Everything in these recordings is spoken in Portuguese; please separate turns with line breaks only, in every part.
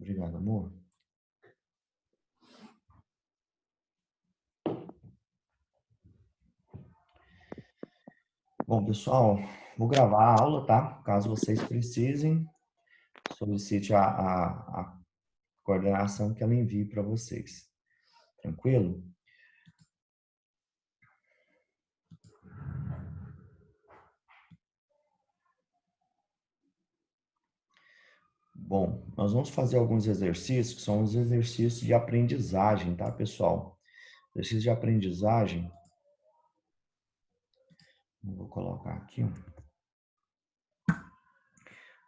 Obrigado, amor. Bom, pessoal, vou gravar a aula, tá? Caso vocês precisem, solicite a coordenação que ela envie para vocês. Tranquilo? Bom, nós vamos fazer alguns exercícios, que são os exercícios de aprendizagem, tá, pessoal? Exercícios de aprendizagem. Vou colocar aqui, ó.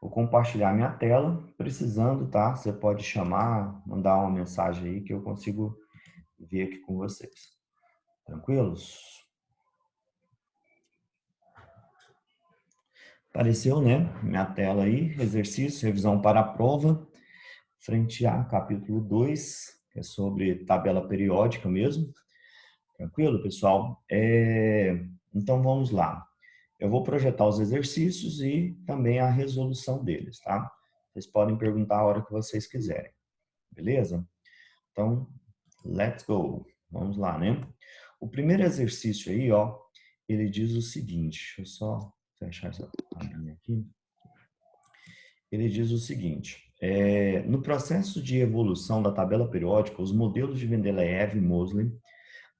Vou compartilhar minha tela. Precisando, tá? Você pode chamar, mandar uma mensagem aí que eu consigo ver aqui com vocês. Tranquilos? Apareceu, né? Minha tela aí, exercício, revisão para a prova, frente A, capítulo 2, que é sobre tabela periódica mesmo. Tranquilo, pessoal? Então, vamos lá. Eu vou projetar os exercícios e também a resolução deles, tá? Vocês podem perguntar a hora que vocês quiserem, beleza? Então, let's go. Vamos lá, né? O primeiro exercício aí, ó, ele diz o seguinte, deixa eu só fechar essa abinha aqui. Ele diz o seguinte, no processo de evolução da tabela periódica, os modelos de Mendeleev e Moseley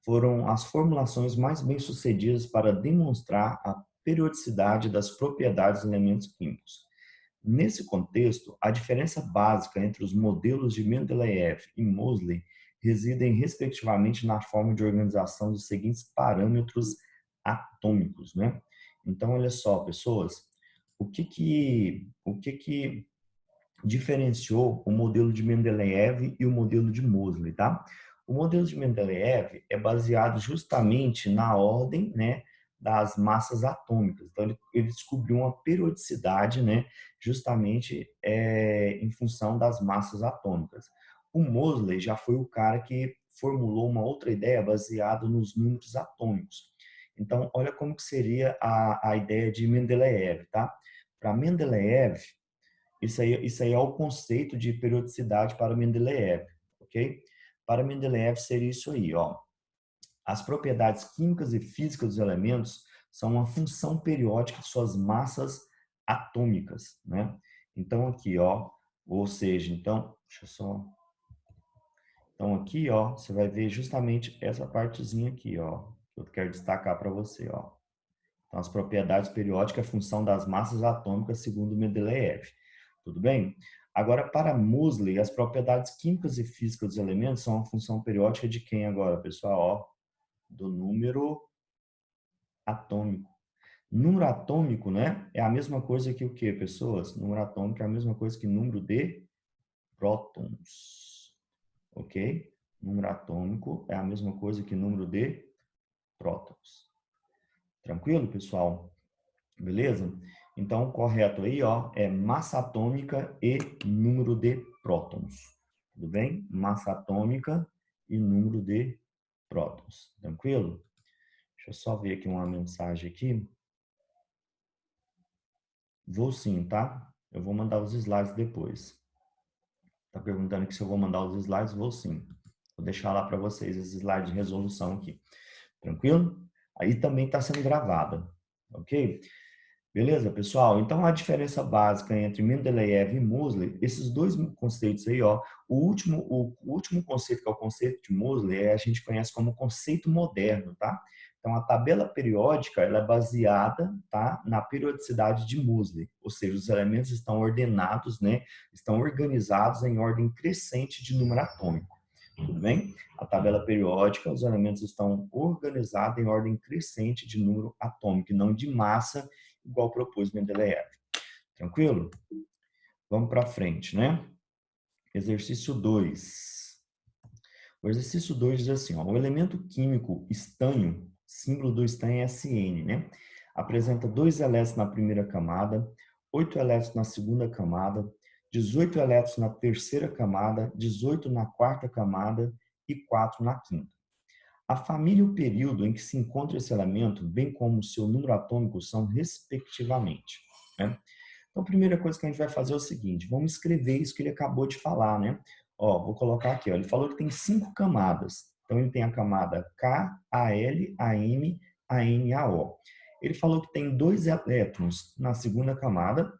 foram as formulações mais bem-sucedidas para demonstrar a periodicidade das propriedades dos elementos químicos. Nesse contexto, a diferença básica entre os modelos de Mendeleev e Moseley residem, respectivamente, na forma de organização dos seguintes parâmetros atômicos, né? Então, olha só, pessoas, o que que diferenciou o modelo de Mendeleev e o modelo de Moseley, tá? O modelo de Mendeleev é baseado justamente na ordem, né, das massas atômicas. Então, ele descobriu uma periodicidade, né, justamente em função das massas atômicas. O Moseley já foi o cara que formulou uma outra ideia baseada nos números atômicos. Então, olha como que seria a ideia de Mendeleev, tá? Para Mendeleev, isso aí é o conceito de periodicidade para Mendeleev, ok? Para Mendeleev seria isso aí, ó. As propriedades químicas e físicas dos elementos são uma função periódica de suas massas atômicas, né? Então aqui, ó, ou seja, então, deixa eu só. Então aqui, ó, você vai ver justamente essa partezinha aqui, ó, que eu quero destacar para você, ó. Então, as propriedades periódicas é função das massas atômicas segundo Mendeleev. Tudo bem? Agora, para Moseley, as propriedades químicas e físicas dos elementos são a função periódica de quem agora, pessoal? Ó, do número atômico. Número atômico, né? É a mesma coisa que o quê, pessoas? Número atômico é a mesma coisa que número de prótons. Ok? Número atômico é a mesma coisa que número de prótons. Tranquilo, pessoal? Beleza? Então, o correto aí, ó, é massa atômica e número de prótons. Tudo bem? Massa atômica e número de prótons. Tranquilo? Deixa eu só ver aqui uma mensagem aqui. Vou sim, tá? Eu vou mandar os slides depois. Tá perguntando aqui se eu vou mandar os slides? Vou sim. Vou deixar lá para vocês esse slide de resolução aqui. Tranquilo? Aí também está sendo gravada, ok? Beleza, pessoal? Então, a diferença básica entre Mendeleev e Moseley, esses dois conceitos aí, ó, o último conceito, que é o conceito de Moseley, a gente conhece como conceito moderno, tá? Então, a tabela periódica, ela é baseada, tá, na periodicidade de Moseley, ou seja, os elementos estão ordenados, né, estão organizados em ordem crescente de número atômico. Tudo bem? A tabela periódica, os elementos estão organizados em ordem crescente de número atômico, não de massa, igual propôs Mendeleev. Tranquilo? Vamos para frente, né? Exercício 2. O exercício 2 diz assim, ó, o elemento químico estanho, símbolo do estanho é SN, né? Apresenta 2 elétrons na primeira camada, 8 elétrons na segunda camada, 18 elétrons na terceira camada, 18 na quarta camada e 4 na quinta. A família e o período em que se encontra esse elemento, bem como o seu número atômico, são respectivamente, né? Então, a primeira coisa que a gente vai fazer é o seguinte, vamos escrever isso que ele acabou de falar, né? Ó, vou colocar aqui, ó, ele falou que tem 5 camadas. Então, ele tem a camada K, AL, AM, ANAO. Ele falou que tem 2 elétrons na segunda camada.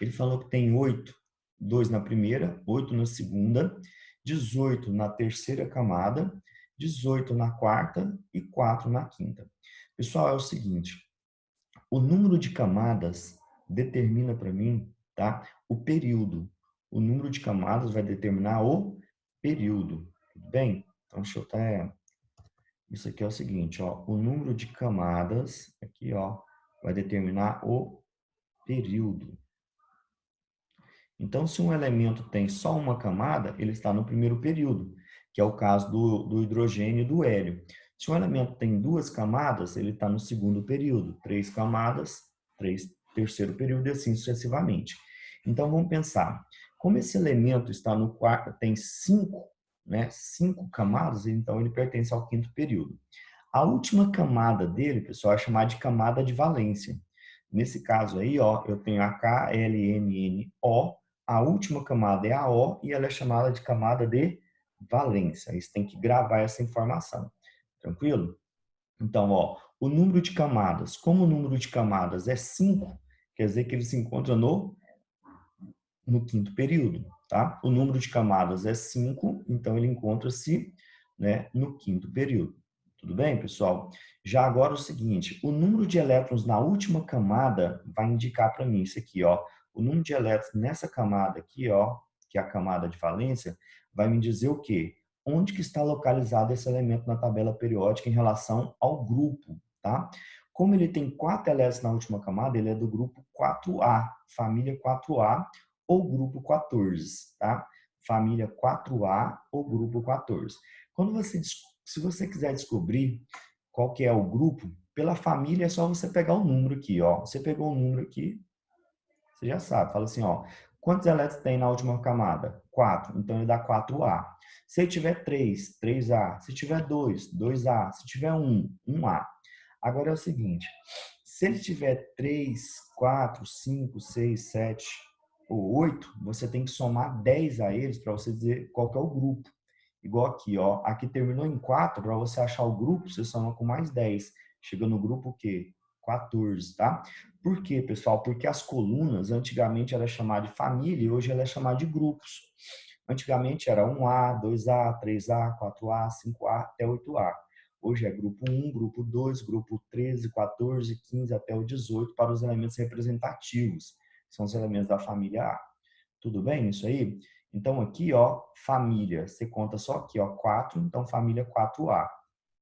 Ele falou que tem 8, 2 na primeira, 8 na segunda, 18 na terceira camada, 18 na quarta e 4 na quinta. Pessoal, é o seguinte, o número de camadas determina para mim, tá? O período. O número de camadas vai determinar o período, tudo bem? Então, deixa eu até... Isso aqui é o seguinte, ó, o número de camadas, aqui, ó, vai determinar o período. Então, se um elemento tem só uma camada, ele está no primeiro período, que é o caso do hidrogênio e do hélio. Se um elemento tem 2 camadas, ele está no segundo período. 3 camadas, terceiro período e assim sucessivamente. Então, vamos pensar. Como esse elemento está no quarto, tem 5, né, 5 camadas, então ele pertence ao quinto período. A última camada dele, pessoal, é chamada de camada de valência. Nesse caso aí, ó, eu tenho a KLMNO, a última camada é a O e ela é chamada de camada de valência. Aí você tem que gravar essa informação. Tranquilo? Então, ó, o número de camadas. Como o número de camadas é 5, quer dizer que ele se encontra no quinto período, tá? O número de camadas é 5, então ele encontra-se, né, no quinto período. Tudo bem, pessoal? Já agora o seguinte, o número de elétrons na última camada vai indicar para mim isso aqui, ó. O número de elétrons nessa camada aqui, ó, que é a camada de valência, vai me dizer o quê? Onde que está localizado esse elemento na tabela periódica em relação ao grupo, tá? Como ele tem 4 elétrons na última camada, ele é do grupo 4A, família 4A, ou grupo 14, tá? Família 4A ou grupo 14. Se você quiser descobrir qual que é o grupo, pela família é só você pegar o número aqui, ó. Você pegou o número aqui, você já sabe. Fala assim, ó, quantos elétrons tem na última camada? 4, então ele dá 4A. Se ele tiver 3, 3A. Se tiver 2, 2A. Se tiver 1, 1A. Agora é o seguinte, se ele tiver 3, 4, 5, 6, 7 ou 8, você tem que somar 10 a eles para você dizer qual que é o grupo. Igual aqui, ó. Aqui terminou em 4, para você achar o grupo, você soma com mais 10. Chega no grupo o quê? 14, tá? Por quê, pessoal? Porque as colunas, antigamente era chamada de família e hoje ela é chamada de grupos. Antigamente era 1A, 2A, 3A, 4A, 5A até 8A. Hoje é grupo 1, grupo 2, grupo 13, 14, 15 até o 18 para os elementos representativos, que são os elementos da família A. Tudo bem isso aí? Então aqui, ó, família, você conta só aqui, ó, 4, então família 4A,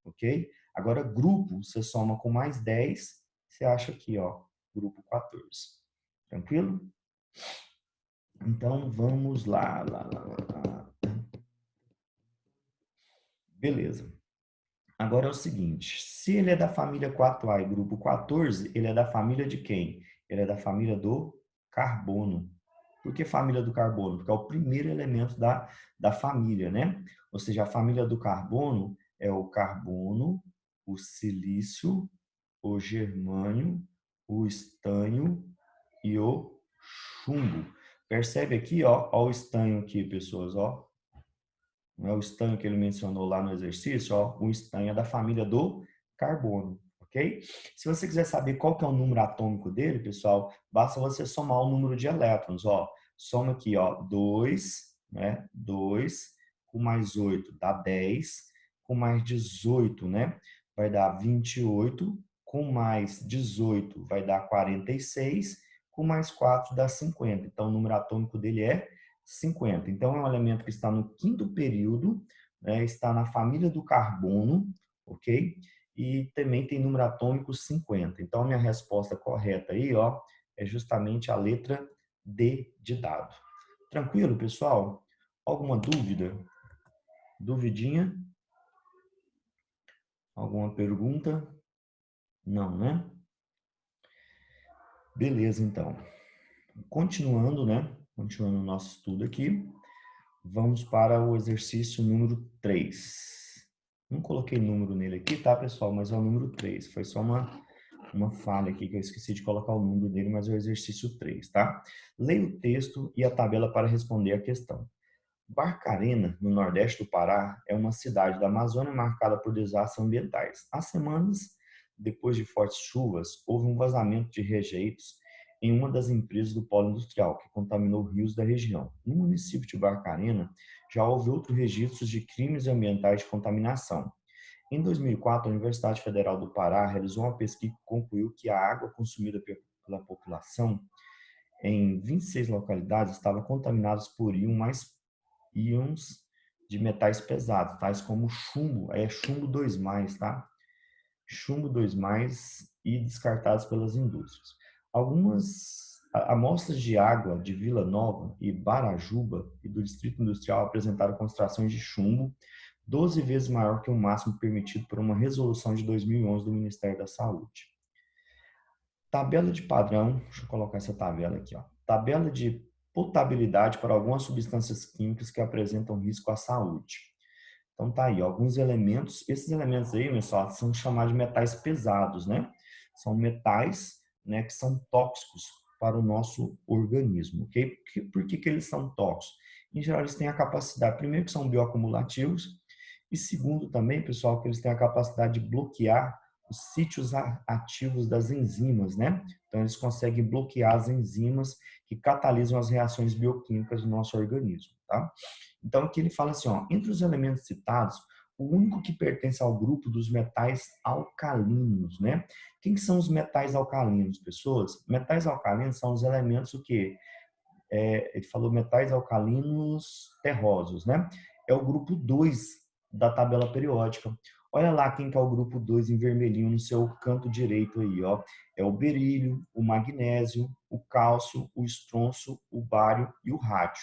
ok? Agora grupo, você soma com mais 10, você acha aqui, ó, grupo 14. Tranquilo? Então vamos lá. Beleza. Agora é o seguinte, se ele é da família 4A e grupo 14, ele é da família de quem? Ele é da família do carbono. Por que família do carbono? Porque é o primeiro elemento da família, né? Ou seja, a família do carbono é o carbono, o silício, o germânio, o estânio e o chumbo. Percebe aqui, ó o estanho aqui, pessoas, ó. Não é o estanho que ele mencionou lá no exercício, ó, o estanho é da família do carbono, ok? Se você quiser saber qual que é o número atômico dele, pessoal, basta você somar o número de elétrons, ó. Soma aqui, ó, 2, né? 2 com mais 8 dá 10, com mais 18, né? Vai dar 28, com mais 18 vai dar 46, com mais 4 dá 50. Então, o número atômico dele é 50. Então, é um elemento que está no quinto período, né, está na família do carbono, ok? E também tem número atômico 50. Então, a minha resposta correta aí, ó, é justamente a letra D de dado. Tranquilo, pessoal? Alguma dúvida? Duvidinha? Alguma pergunta? Não, né? Beleza, então. Continuando, né? Continuando o nosso estudo aqui. Vamos para o exercício número 3. Não coloquei número nele aqui, tá, pessoal? Mas é o número 3. Foi só uma uma falha aqui que eu esqueci de colocar o número dele, mas é o exercício 3, tá? Leia o texto e a tabela para responder a questão. Barcarena, no nordeste do Pará, é uma cidade da Amazônia marcada por desastres ambientais. Há semanas, depois de fortes chuvas, houve um vazamento de rejeitos em uma das empresas do polo industrial, que contaminou rios da região. No município de Barcarena, já houve outros registros de crimes ambientais de contaminação. Em 2004, a Universidade Federal do Pará realizou uma pesquisa que concluiu que a água consumida pela população em 26 localidades estava contaminada por íons de metais pesados, tais como chumbo, é chumbo 2+, tá? Chumbo 2+, e descartados pelas indústrias. Algumas amostras de água de Vila Nova e Barajuba e do Distrito Industrial apresentaram concentrações de chumbo 12 vezes maior que o máximo permitido por uma resolução de 2011 do Ministério da Saúde. Tabela de padrão, deixa eu colocar essa tabela aqui, ó. Tabela de potabilidade para algumas substâncias químicas que apresentam risco à saúde. Então tá aí, ó, alguns elementos. Esses elementos aí, pessoal, são chamados de metais pesados, né? São metais, né, que são tóxicos para o nosso organismo, ok? Por que eles são tóxicos? Em geral, eles têm a capacidade, primeiro, que são bioacumulativos, e segundo também, pessoal, que eles têm a capacidade de bloquear os sítios ativos das enzimas, né? Então, eles conseguem bloquear as enzimas que catalisam as reações bioquímicas do nosso organismo, tá? Então, aqui ele fala assim, ó, entre os elementos citados, o único que pertence ao grupo dos metais alcalinos, né? Quem são os metais alcalinos, pessoas? Metais alcalinos são os elementos o quê? Ele falou metais alcalinos terrosos, né? É o grupo 2 da tabela periódica. Olha lá quem que é o grupo 2 em vermelhinho no seu canto direito aí, ó. É o berílio, o magnésio, o cálcio, o estronço, o bário e o rádio.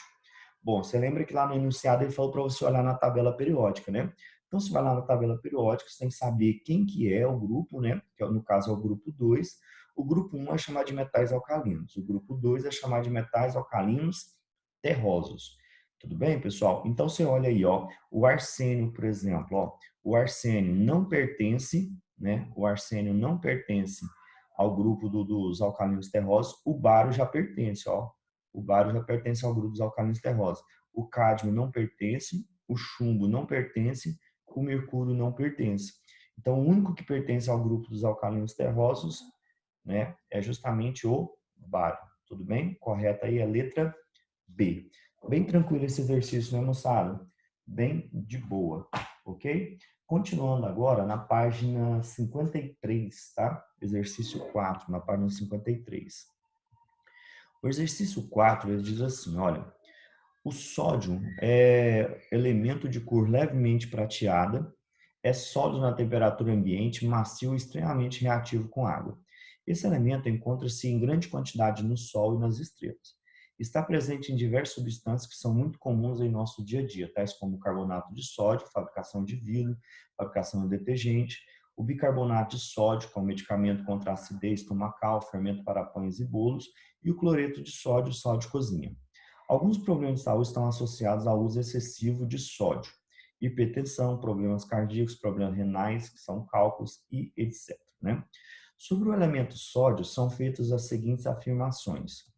Bom, você lembra que lá no enunciado ele falou para você olhar na tabela periódica, né? Então, você vai lá na tabela periódica, você tem que saber quem que é o grupo, né? Que no caso é o grupo 2. O grupo 1 é chamado de metais alcalinos. O grupo 2 é chamado de metais alcalinos terrosos. Tudo bem, pessoal? Então, você olha aí, ó, o arsênio, por exemplo, ó, o arsênio não pertence, né? O arsênio não pertence ao grupo dos alcalinos terrosos. O bário já pertence, ó. O bário já pertence ao grupo dos alcalinos terrosos. O cádmio não pertence, o chumbo não pertence, o mercúrio não pertence. Então, o único que pertence ao grupo dos alcalinos terrosos, né, é justamente o bário. Tudo bem? Correta aí a letra B. Bem tranquilo esse exercício, né, moçada? Bem de boa, ok? Continuando agora na página 53, tá? Exercício 4, na página 53. O exercício 4, ele diz assim, olha, o sódio é elemento de cor levemente prateada, é sólido na temperatura ambiente, macio e extremamente reativo com água. Esse elemento encontra-se em grande quantidade no Sol e nas estrelas. Está presente em diversas substâncias que são muito comuns em nosso dia a dia, tais como o carbonato de sódio, fabricação de vidro, fabricação de detergente, o bicarbonato de sódio, que é um medicamento contra a acidez estomacal, fermento para pães e bolos, e o cloreto de sódio, sal de cozinha. Alguns problemas de saúde estão associados ao uso excessivo de sódio. Hipertensão, problemas cardíacos, problemas renais, que são cálculos e etc. Né? Sobre o elemento sódio, são feitas as seguintes afirmações.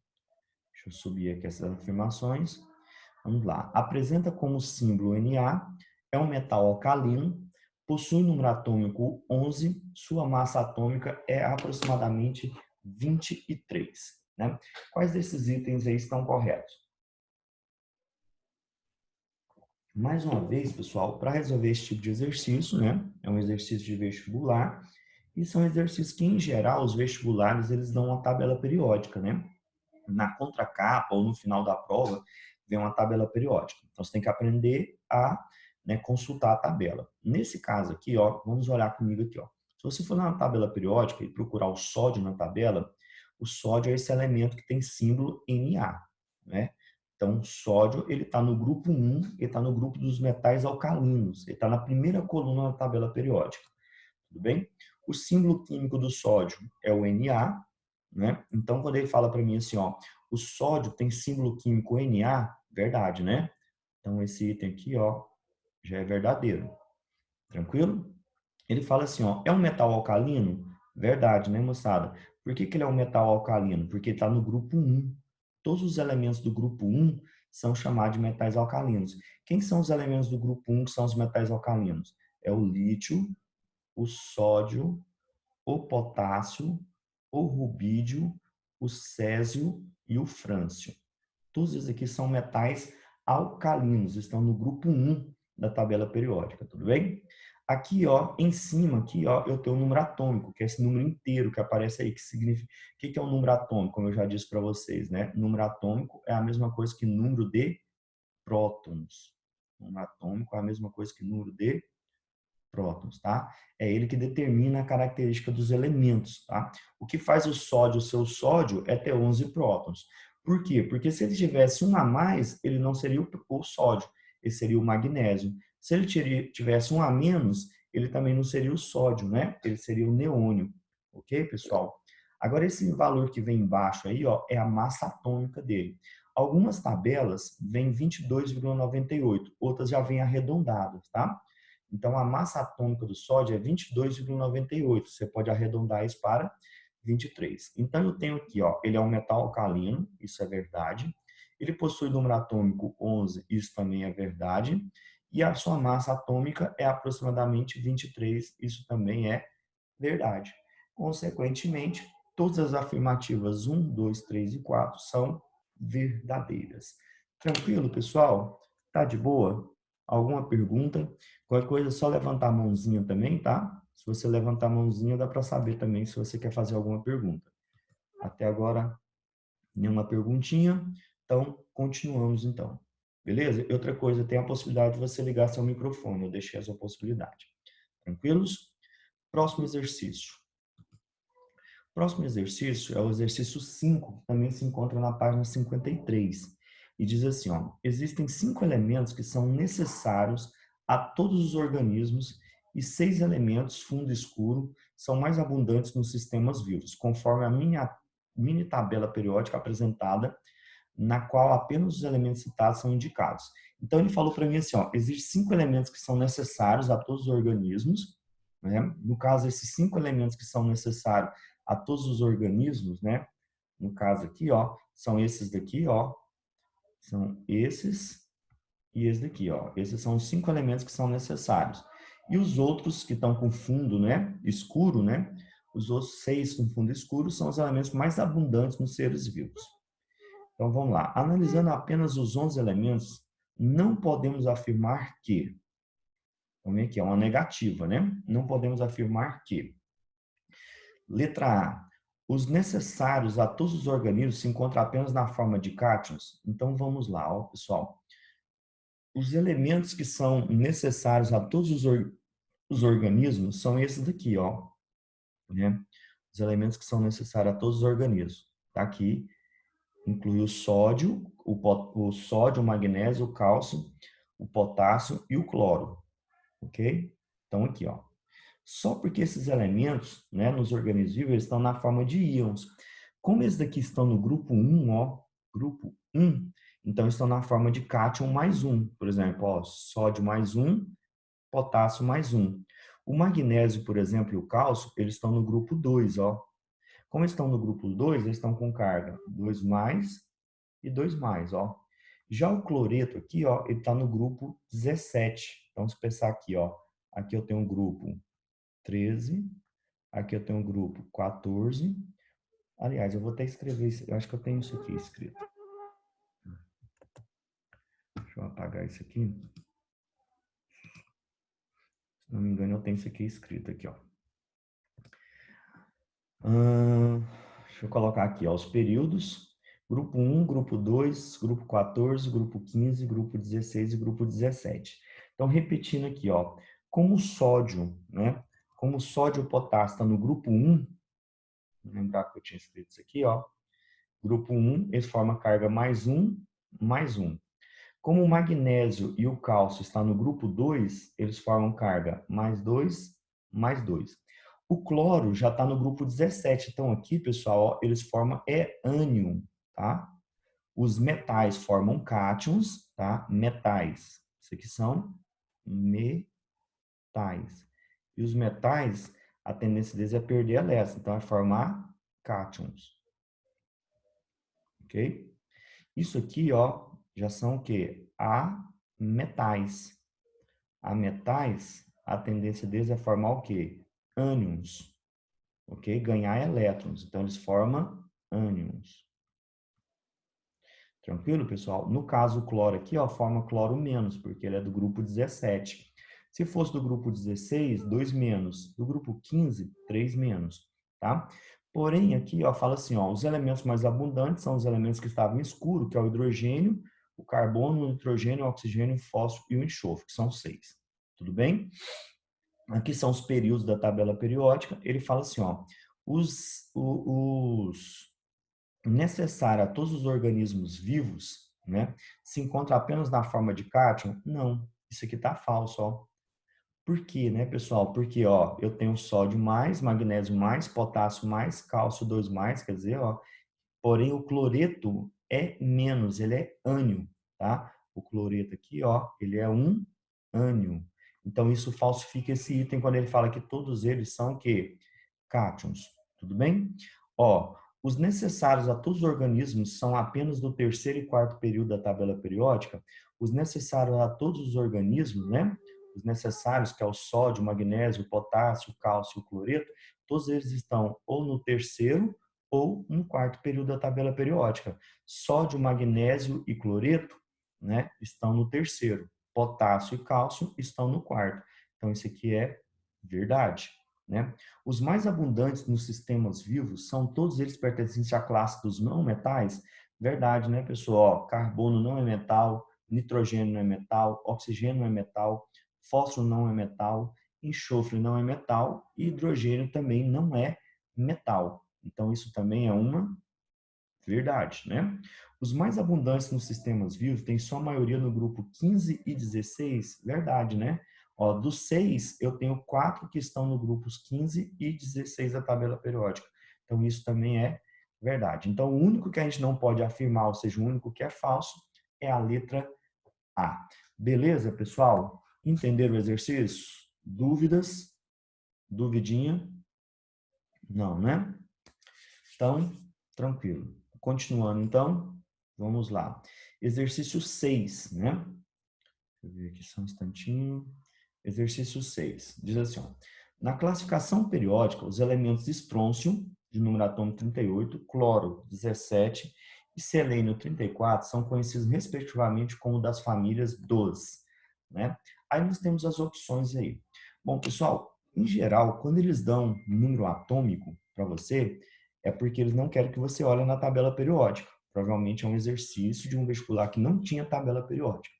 Deixa eu subir aqui essas afirmações. Vamos lá. Apresenta como símbolo Na, é um metal alcalino, possui número atômico 11, sua massa atômica é aproximadamente 23. Né? Quais desses itens aí estão corretos? Mais uma vez, pessoal, para resolver esse tipo de exercício, né? É um exercício de vestibular e são exercícios que, em geral, os vestibulares eles dão uma tabela periódica, né? Na contracapa ou no final da prova vem uma tabela periódica. Então, você tem que aprender a, né, consultar a tabela. Nesse caso aqui, ó, vamos olhar comigo aqui, ó. Se você for na tabela periódica e procurar o sódio na tabela, o sódio é esse elemento que tem símbolo Na, né? Então, o sódio, ele está no grupo 1, ele está no grupo dos metais alcalinos, ele está na primeira coluna da tabela periódica, tudo bem? O símbolo químico do sódio é o Na, né? Então, quando ele fala para mim assim, ó, o sódio tem símbolo químico Na, verdade, né? Então, esse item aqui, ó, já é verdadeiro, tranquilo? Ele fala assim, ó, é um metal alcalino? Verdade, né, moçada? Por que que ele é um metal alcalino? Porque está no grupo 1. Todos os elementos do grupo 1 são chamados de metais alcalinos. Quem são os elementos do grupo 1 que são os metais alcalinos? É o lítio, o sódio, o potássio, o rubídio, o césio e o frâncio. Todos esses aqui são metais alcalinos, estão no grupo 1 da tabela periódica, tudo bem? Aqui, ó, em cima, aqui, ó, eu tenho o número atômico, que é esse número inteiro que aparece aí, que significa... O que é um número atômico, como eu já disse para vocês, né? Número atômico é a mesma coisa que número de prótons. Número atômico é a mesma coisa que número de prótons, tá? É ele que determina a característica dos elementos, tá? O que faz o sódio ser o sódio é ter 11 prótons. Por quê? Porque se ele tivesse um a mais, ele não seria o sódio, ele seria o magnésio. Se ele tivesse um a menos, ele também não seria o sódio, né? Ele seria o neônio. Ok, pessoal? Agora, esse valor que vem embaixo aí, ó, é a massa atômica dele. Algumas tabelas vêm 22,98, outras já vêm arredondadas, tá? Então, a massa atômica do sódio é 22,98. Você pode arredondar isso para 23. Então, eu tenho aqui, ó, ele é um metal alcalino, isso é verdade. Ele possui número atômico 11, isso também é verdade. E a sua massa atômica é aproximadamente 23, isso também é verdade. Consequentemente, todas as afirmativas 1, 2, 3 e 4 são verdadeiras. Tranquilo, pessoal? Tá de boa? Alguma pergunta? Qualquer coisa é só levantar a mãozinha também, tá? Se você levantar a mãozinha, dá para saber também se você quer fazer alguma pergunta. Até agora, nenhuma perguntinha. Então, continuamos então. Beleza? E outra coisa, tem a possibilidade de você ligar seu microfone. Eu deixei essa possibilidade. Tranquilos? Próximo exercício. Próximo exercício é o exercício 5, que também se encontra na página 53. E diz assim, ó, existem 5 elementos que são necessários a todos os organismos e 6 elementos, fundo escuro, são mais abundantes nos sistemas vivos, conforme a minha mini tabela periódica apresentada, na qual apenas os elementos citados são indicados. Então, ele falou para mim assim, ó, existem 5 elementos que são necessários a todos os organismos, né? No caso, esses 5 elementos que são necessários a todos os organismos, né? No caso aqui, ó, são esses daqui, ó, são esses e esse daqui, ó. Esses são os 5 elementos que são necessários. E os outros que estão com fundo, né, escuro, né? Os outros 6 com fundo escuro são os elementos mais abundantes nos seres vivos. Então vamos lá. Analisando apenas os 11 elementos, não podemos afirmar que, vamos ver aqui, é uma negativa, né? Não podemos afirmar que letra A. Os necessários a todos os organismos se encontram apenas na forma de cátions. Então, vamos lá, ó, pessoal. Os elementos que são necessários a todos os organismos são esses daqui, ó. Né? Os elementos que são necessários a todos os organismos. Tá aqui. Inclui o sódio, o magnésio, o cálcio, o potássio e o cloro. Ok? Então, aqui, ó. Só porque esses elementos, né, nos organismos vivos, eles estão na forma de íons. Como esses daqui estão no grupo 1, ó, grupo 1, então estão na forma de cátion mais 1. Por exemplo, ó, sódio mais 1, potássio mais 1. O magnésio, por exemplo, e o cálcio, eles estão no grupo 2, ó. Como estão no grupo 2, eles estão com carga 2 mais e 2 mais, ó. Já o cloreto aqui, ó, ele está no grupo 17. Então, se pensar aqui, ó, aqui eu tenho um grupo 13, aqui eu tenho um grupo 14. Aliás, eu vou até escrever isso, eu acho que eu tenho isso aqui escrito. Deixa eu apagar isso aqui. Se não me engano, eu tenho isso aqui escrito aqui, ó. Deixa eu colocar aqui, ó, os períodos. Grupo 1, grupo 2, grupo 14, grupo 15, grupo 16 e grupo 17. Então, repetindo aqui, ó, como o sódio, né? Como o sódio e o potássio está no grupo 1, vou lembrar que eu tinha escrito isso aqui, ó. Grupo 1, eles formam carga mais 1, mais 1. Como o magnésio e o cálcio estão no grupo 2, eles formam carga mais 2, mais 2. O cloro já está no grupo 17. Então, aqui, pessoal, ó, eles formam ânion, tá? Os metais formam cátions, tá? Metais. Isso aqui são metais. E os metais a tendência deles é perder elétrons, então é formar cátions, ok? Isso aqui, ó, já são o quê? Ametais. Ametais, a tendência deles é formar o quê? Ânions, ok? Ganhar elétrons, então eles formam ânions. Tranquilo, pessoal? No caso, o cloro aqui, ó, forma cloro menos, porque ele é do grupo 17. Se fosse do grupo 16, 2 menos. Do grupo 15, 3 menos, tá? Porém, aqui, ó, fala assim, ó, os elementos mais abundantes são os elementos que estavam escuros, que é o hidrogênio, o carbono, o nitrogênio, o oxigênio, o fósforo e o enxofre, que são 6. Tudo bem? Aqui são os períodos da tabela periódica. Ele fala assim, ó, os necessário a todos os organismos vivos, né, se encontra apenas na forma de cátion? Não, isso aqui tá falso, ó. Por quê, né, pessoal? Porque, ó, eu tenho sódio mais, magnésio mais, potássio mais, cálcio 2 mais, quer dizer, ó, porém o cloreto é menos, ele é ânion, tá? O cloreto aqui, ó, ele é um ânion. Então, isso falsifica esse item quando ele fala que todos eles são o quê? Cátions, tudo bem? Ó, os necessários a todos os organismos são apenas do terceiro e quarto período da tabela periódica. Os necessários a todos os organismos, né? Os necessários, que é o sódio, o magnésio, o potássio, o cálcio e o cloreto, todos eles estão ou no terceiro ou no quarto período da tabela periódica. Sódio, magnésio e cloreto, né, estão no terceiro. Potássio e cálcio estão no quarto. Então, isso aqui é verdade, né? Os mais abundantes nos sistemas vivos são todos eles pertencentes à classe dos não metais? Verdade, né, pessoal? Ó, carbono não é metal, nitrogênio não é metal, oxigênio não é metal, fósforo não é metal, enxofre não é metal e hidrogênio também não é metal. Então, isso também é uma verdade, né? Os mais abundantes nos sistemas vivos têm sua maioria no grupo 15 e 16, verdade, né? Ó, dos 6, eu tenho 4 que estão no grupos 15 e 16 da tabela periódica. Então, isso também é verdade. Então, o único que a gente não pode afirmar, ou seja, o único que é falso, é a letra A. Beleza, pessoal? Entenderam o exercício? Dúvidas? Duvidinha? Não, né? Então, tranquilo. Continuando, então, vamos lá. Exercício 6, né? Deixa eu ver aqui só um instantinho. Exercício 6. Diz assim, ó, na classificação periódica, os elementos estrôncio, de número atômico 38, cloro 17 e selênio 34 são conhecidos respectivamente como das famílias dos, né? Aí nós temos as opções aí. Bom, pessoal, em geral, quando eles dão número atômico para você, é porque eles não querem que você olhe na tabela periódica. Provavelmente é um exercício de um vestibular que não tinha tabela periódica.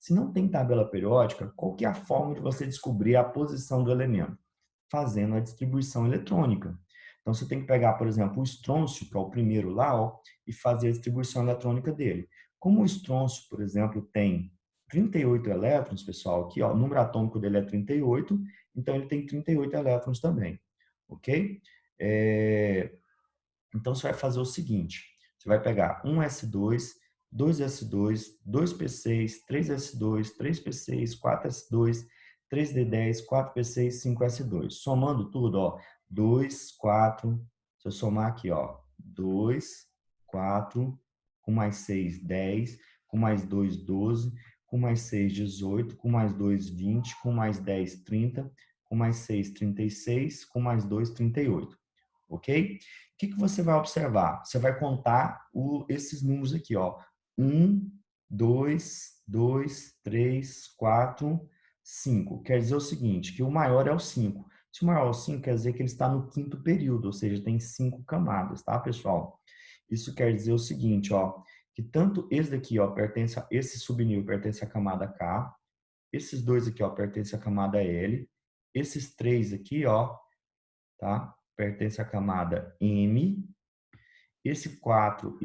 Se não tem tabela periódica, qual que é a forma de você descobrir a posição do elemento? Fazendo a distribuição eletrônica. Então, você tem que pegar, por exemplo, o estrôncio, que é o primeiro lá, ó, e fazer a distribuição eletrônica dele. Como o estrôncio, por exemplo, tem 38 elétrons, pessoal, aqui, ó, o número atômico dele é 38, então ele tem 38 elétrons também, ok? Então, você vai fazer o seguinte, você vai pegar um S2, 2S2, 2P6, 3S2, 3P6, 4S2, 3D10, 4P6, 5S2. Somando tudo, ó, 2, 4, se eu somar aqui, ó, 2, 4, com mais 6, 10, com mais 2, 12, com mais 6, 18, com mais 2, 20, com mais 10, 30, com mais 6, 36, com mais 2, 38. Ok? O que você vai observar? Você vai contar esses números aqui, ó. 1, 2, 3, 4, 5. Quer dizer o seguinte, que o maior é o 5. Se o maior é o 5, quer dizer que ele está no quinto período, ou seja, tem 5 camadas, tá, pessoal? Isso quer dizer o seguinte, ó, que tanto esse daqui, ó, esse subnível pertence à camada K, esses dois aqui, ó, pertencem à camada L, esses três aqui, ó, tá? Pertence à camada M. Esse 4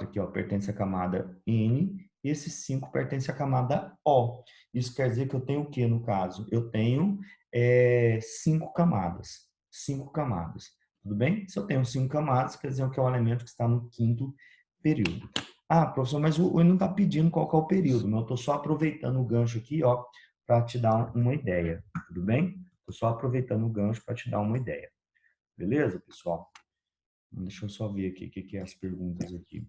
aqui, ó, pertence à camada N. Esse 5 pertence à camada O. Isso quer dizer que eu tenho o que no caso? Eu tenho 5 camadas. 5 camadas. Tudo bem? Se eu tenho 5 camadas, quer dizer que é um elemento que está no quinto período. Ah, professor, mas ele não está pedindo qual que é o período, mas eu estou só aproveitando o gancho aqui, ó, para te dar uma ideia. Tudo bem? Tô só aproveitando o gancho para te dar uma ideia. Beleza, pessoal? Deixa eu só ver aqui o que é as perguntas aqui.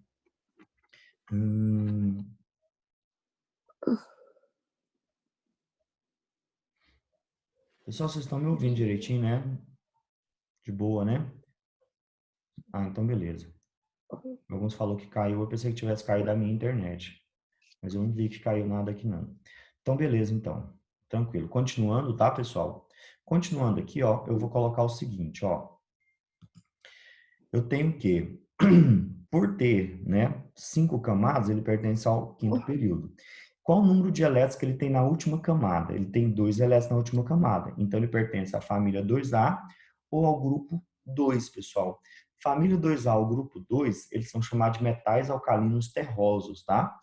Pessoal, vocês estão me ouvindo direitinho, né? De boa, né? Ah, então beleza. Alguns falou que caiu, eu pensei que tivesse caído a minha internet. Mas eu não vi que caiu nada aqui, não. Então, beleza, então. Tranquilo. Continuando, tá, pessoal? Continuando aqui, ó, eu vou colocar o seguinte, ó. Eu tenho que, por ter, né, 5 camadas, ele pertence ao quinto período. Qual o número de elétrons que ele tem na última camada? Ele tem 2 elétrons na última camada. Então, ele pertence à família 2A ou ao grupo 2, pessoal. Família 2A ou grupo 2, eles são chamados de metais alcalinos terrosos, tá?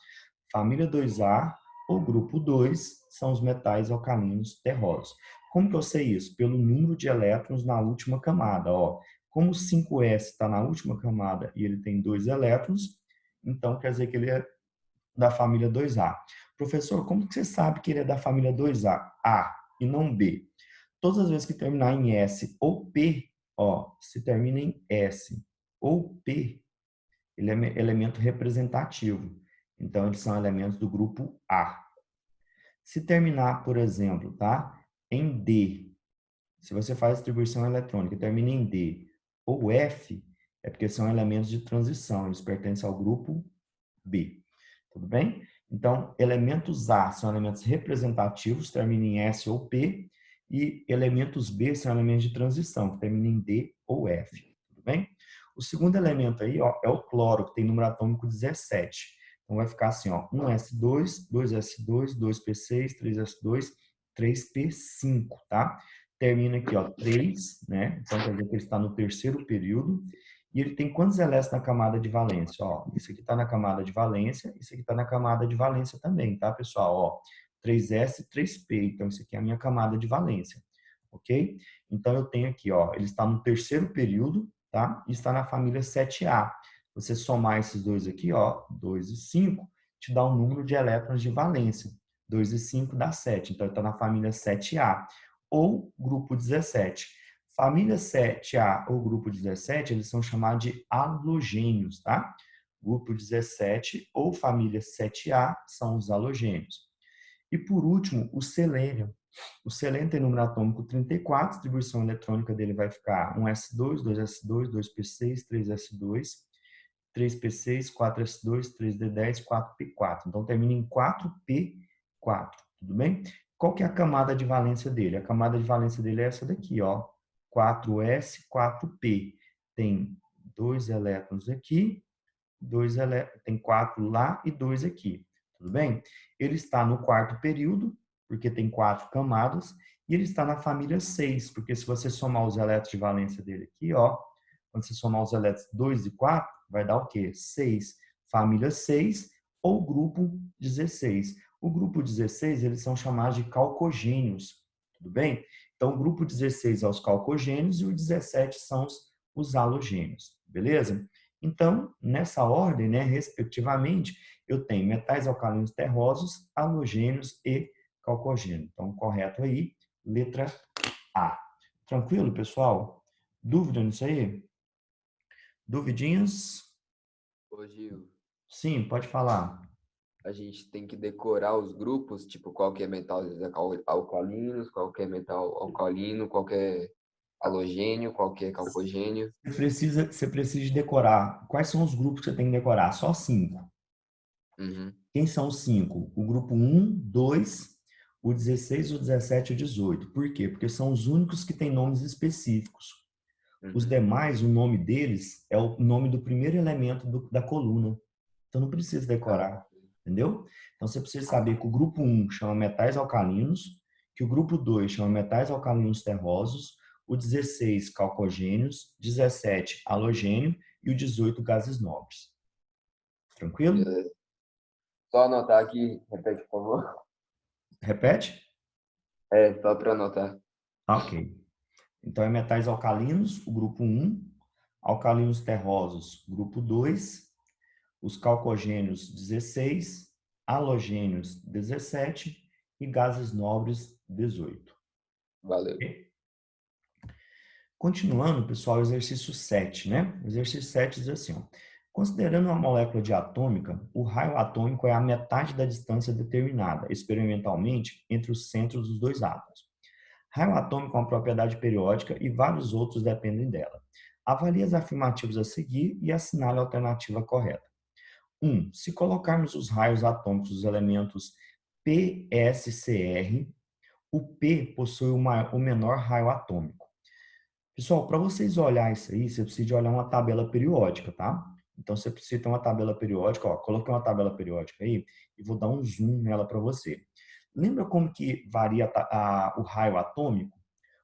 Família 2A ou grupo 2 são os metais alcalinos terrosos. Como que eu sei isso? Pelo número de elétrons na última camada, ó. Como o 5s está na última camada e ele tem 2 elétrons, então quer dizer que ele é da família 2A. Professor, como que você sabe que ele é da família 2A? A e não B. Todas as vezes que terminar em S ou P, ó, se termina em S ou P, ele é elemento representativo. Então, eles são elementos do grupo A. Se terminar, por exemplo, tá, em D, se você faz distribuição eletrônica e termina em D ou F, é porque são elementos de transição, eles pertencem ao grupo B. Tudo bem? Então, elementos A são elementos representativos, terminam em S ou P, e elementos B são elementos de transição, que terminam em D ou F. Tudo bem? O segundo elemento aí, ó, é o cloro, que tem número atômico 17. Então, vai ficar assim, ó, 1s2, 2s2, 2p6, 3s2, 3p5, tá? Termina aqui, ó, 3, né? Então, quer dizer que ele está no terceiro período. E ele tem quantos elétrons na camada de valência? Ó, isso aqui está na camada de valência, isso aqui está na camada de valência também, tá, pessoal? Ó, 3s, 3p. Então, isso aqui é a minha camada de valência, ok? Então, eu tenho aqui, ó, ele está no terceiro período, tá? E está na família 7A. Você somar esses dois aqui, ó, 2 e 5, te dá um número de elétrons de valência. 2 e 5 dá 7. Então, está na família 7A. Ou grupo 17. Família 7A ou grupo 17, eles são chamados de halogênios, tá? Grupo 17 ou família 7A são os halogênios. E por último, o selênio. O selênio tem número atômico 34, a distribuição eletrônica dele vai ficar 1s2, 2s2, 2p6, 3s2, 3p6, 4s2, 3d10, 4p4. Então termina em 4p4, tudo bem? Qual que é a camada de valência dele? A camada de valência dele é essa daqui, ó. 4s, 4p. Tem 2 elétrons aqui, tem 4 lá e 2 aqui. Tudo bem? Ele está no quarto período, porque tem 4 camadas, e ele está na família 6, porque se você somar os elétrons de valência dele aqui, ó, quando você somar os elétrons 2 e 4, vai dar o quê? 6. Família 6 ou grupo 16. O grupo 16, eles são chamados de calcogênios, tudo bem? Então, o grupo 16 é os calcogênios e o 17 são os halogênios, beleza? Então, nessa ordem, né, respectivamente, eu tenho metais alcalinos terrosos, halogênios e calcogênios. Então, correto aí, letra A. Tranquilo, pessoal? Dúvida nisso aí? Duvidinhas?
Ô, Gil,
Sim, pode falar.
a gente tem que decorar os grupos, tipo, qual que é metal alcalinos, qual que é metal alcalino, qual que é halogênio, qual que é calcogênio.
Você precisa decorar. Quais são os grupos que você tem que decorar? Só 5.
Uhum,
Quem são os 5? O grupo 1, 2, o 16, o 17 e o 18. Por quê? Porque são os únicos que têm nomes específicos. Os
uhum.
demais, o nome deles é o nome do primeiro elemento da coluna. Então não precisa
Ah,
decorar, entendeu? Então você precisa saber que o grupo 1 chama metais alcalinos, que o grupo 2 chama metais alcalinos terrosos, o 16 calcogênios, 17 halogênio e o 18 gases nobres. Tranquilo?
beleza. Só anotar aqui, repete, por favor.
Repete?
É, só para anotar.
Ok. Então é metais alcalinos, o grupo 1, alcalinos terrosos, grupo 2, os calcogênios 16, halogênios 17 e gases nobres 18.
Valeu.
Continuando, pessoal, exercício 7, né? O exercício 7 diz assim, ó, considerando uma molécula diatômica, o raio atômico é a metade da distância determinada, experimentalmente, entre os centros dos dois átomos. Raio atômico é uma propriedade periódica e vários outros dependem dela. Avalie as afirmativas a seguir e assinale a alternativa correta. 1. Se colocarmos os raios atômicos dos elementos PSCr, o P possui o menor raio atômico. Pessoal, para vocês olhar isso aí, você precisa de olhar uma tabela periódica, tá? Então, você precisa ter uma tabela periódica, ó, coloquei uma tabela periódica aí e vou dar um zoom nela para você. Lembra como que varia o raio atômico?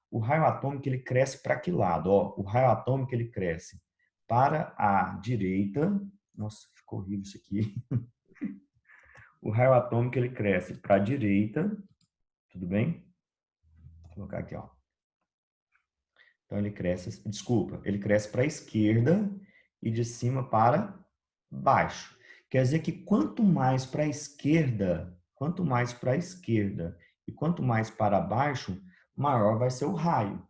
O raio atômico, ele cresce para que lado? Ó, o raio atômico, ele cresce para a direita. Nossa, ficou horrível isso aqui. O raio atômico, ele cresce para a direita, tudo bem? Vou colocar aqui, ó. Então, ele cresce, desculpa, ele cresce para a esquerda e de cima para baixo. Quer dizer que quanto mais para a esquerda e quanto mais para baixo, maior vai ser o raio.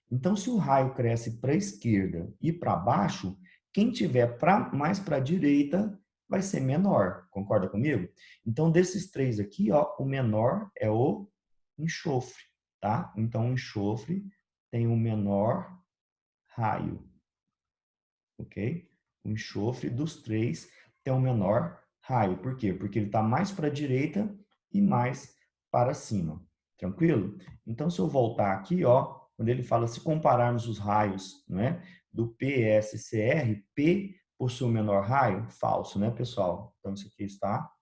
Então, se o raio cresce para a esquerda e para baixo, quem tiver mais para a direita vai ser menor. Concorda comigo? Então, desses três aqui, ó, o menor é o enxofre, tá? Então, o enxofre tem o menor raio, ok? O enxofre dos três tem o menor raio. Por quê? Porque ele está mais para a direita e mais para cima. Tranquilo? Então, se eu voltar aqui, ó, quando ele fala se compararmos os raios, né, do PSCr, P possui o menor raio? Falso, né, pessoal? Então, isso aqui está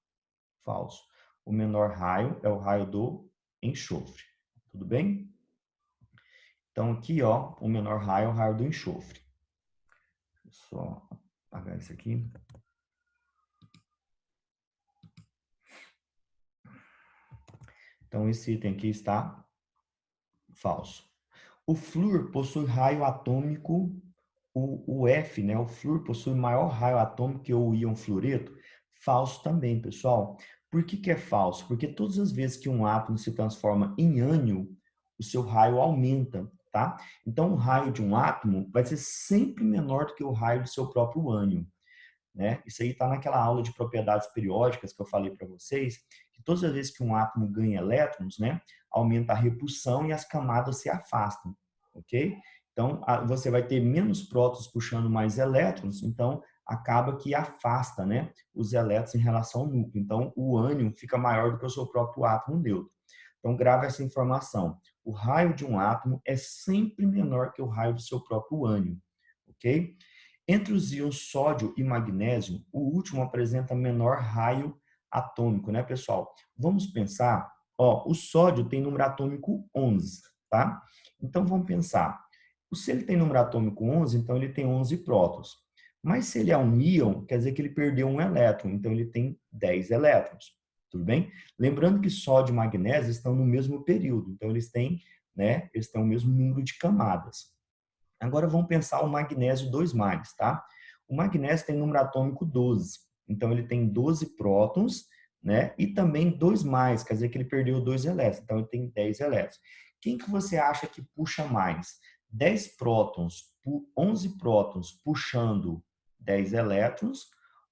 falso. O menor raio é o raio do enxofre. Tudo bem? Então, aqui, ó, o menor raio é o raio do enxofre. Só apagar isso aqui. Então, esse item aqui está falso. O flúor possui raio atômico, o F, né? O flúor possui maior raio atômico que o íon fluoreto. Falso também, pessoal. Por que que é falso? Porque todas as vezes que um átomo se transforma em ânion, o seu raio aumenta, tá? Então, o raio de um átomo vai ser sempre menor do que o raio do seu próprio ânion. Né? Isso aí está naquela aula de propriedades periódicas que eu falei para vocês, que todas as vezes que um átomo ganha elétrons, né, aumenta a repulsão e as camadas se afastam, ok? Então, você vai ter menos prótons puxando mais elétrons, então acaba que afasta, né, os elétrons em relação ao núcleo. Então, o ânion fica maior do que o seu próprio átomo neutro. Então, grave essa informação. O raio de um átomo é sempre menor que o raio do seu próprio ânion, ok? Entre os íons sódio e magnésio, o último apresenta menor raio atômico, né, pessoal? Vamos pensar, ó, o sódio tem número atômico 11, tá? Então vamos pensar. Se ele tem número atômico 11, então ele tem 11 prótons. Mas se ele é um íon, quer dizer que ele perdeu um elétron, então ele tem 10 elétrons. Tudo bem? Lembrando que sódio e magnésio estão no mesmo período, então eles têm, né, eles têm o mesmo número de camadas. Agora vamos pensar o magnésio 2+, tá? O magnésio tem número atômico 12. Então ele tem 12 prótons, né? E também 2+, quer dizer que ele perdeu 2 elétrons. Então ele tem 10 elétrons. Quem que você acha que puxa mais? 10 prótons, 11 prótons puxando 10 elétrons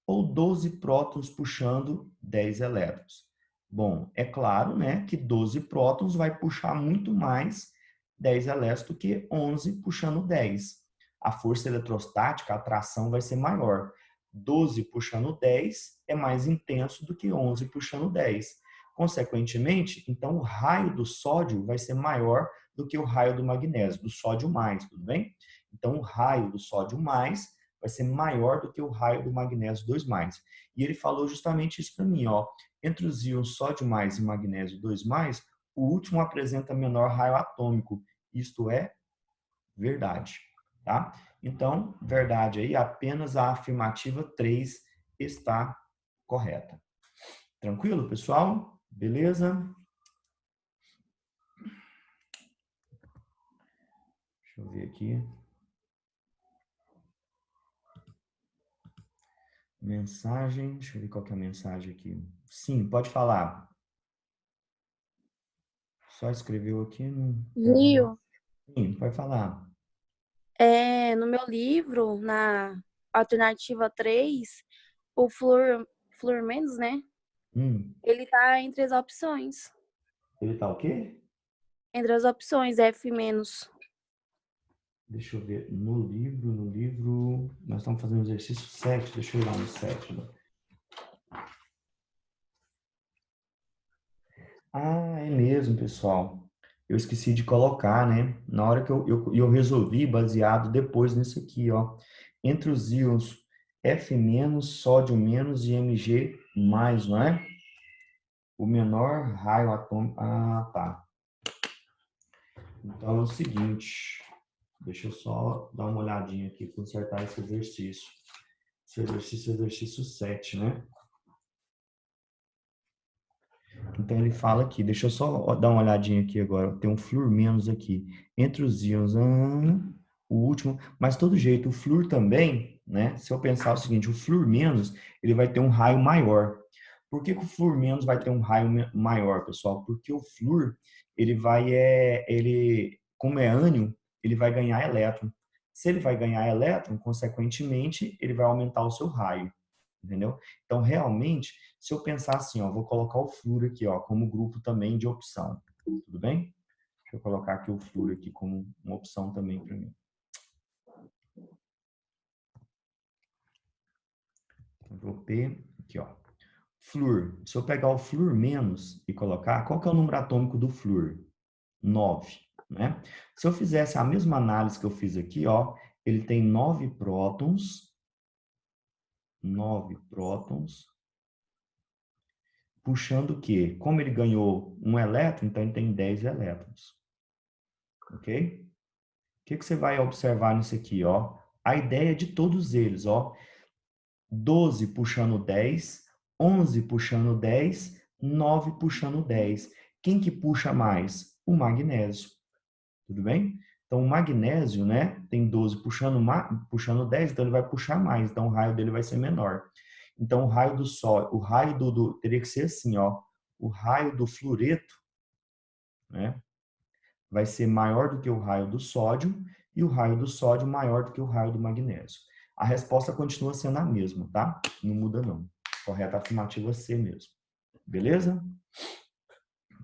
ou 12 prótons puxando 10 elétrons? Bom, é claro, né, que 12 prótons vai puxar muito mais 10 elétrons do que 11 puxando 10. A força eletrostática, a atração vai ser maior. 12 puxando 10 é mais intenso do que 11 puxando 10. Consequentemente, então o raio do sódio vai ser maior do que o raio do magnésio, do sódio mais, tudo bem? Então o raio do sódio mais vai ser maior do que o raio do magnésio 2+. E ele falou justamente isso para mim, ó. Entre os íons sódio mais e magnésio 2+, o último apresenta menor raio atômico. Isto é verdade, tá? Então, verdade aí, apenas a afirmativa 3 está correta. Tranquilo, pessoal? Beleza? Deixa eu ver aqui. Mensagem, deixa eu ver qual que é a mensagem aqui. Sim, pode falar. Só escreveu aqui, não pegou.
Rio,
Sim, pode falar.
no meu livro, na alternativa 3, o flúor menos, né?
Hum,
Ele tá entre as opções.
ele tá o quê?
Entre as opções, F menos.
Deixa eu ver. No livro. Nós estamos fazendo o exercício 7. Deixa eu ir lá no 7. Né? Ah, é mesmo, pessoal. Eu esqueci de colocar, né? Na hora que eu resolvi, baseado depois nisso aqui, ó. Entre os íons F menos, sódio menos e Mg mais, não é? O menor raio atômico. Ah, tá. Então é o seguinte. Deixa eu só dar uma olhadinha aqui, consertar esse exercício. Esse exercício é o exercício 7, né? Então ele fala aqui, deixa eu só dar uma olhadinha aqui agora. Tem um flúor menos aqui. Entre os íons, o último, mas todo jeito, o flúor também, né? Se eu pensar o seguinte, o flúor menos, ele vai ter um raio maior. Por que que o flúor menos vai ter um raio maior, pessoal? Porque o flúor, como é ânion, ele vai ganhar elétron. Se ele vai ganhar elétron, consequentemente, ele vai aumentar o seu raio, entendeu? Então, realmente, se eu pensar assim, ó, vou colocar o flúor aqui, ó, como grupo também de opção, tudo bem? Deixa eu colocar aqui o flúor aqui como uma opção também para mim. Ctrl P, aqui, ó. Flúor. Se eu pegar o flúor menos e colocar, qual que é o número atômico do flúor? 9, né? Se eu fizesse a mesma análise que eu fiz aqui, ó, ele tem 9 prótons, puxando o quê? Como ele ganhou um elétron, então ele tem 10 elétrons. Ok? O que você vai observar nisso aqui, ó? A ideia de todos eles, ó. 12 puxando 10, 11 puxando 10, 9 puxando 10. Quem que puxa mais? O magnésio. Tudo bem? Então, o magnésio, né, tem 12 puxando 10, então ele vai puxar mais, então o raio dele vai ser menor. Então, o raio do Sol, o raio teria que ser assim, ó, o raio do fluoreto, né, vai ser maior do que o raio do sódio e o raio do sódio maior do que o raio do magnésio. A resposta continua sendo a mesma, tá? Não muda não. Correta afirmativa C mesmo. Beleza?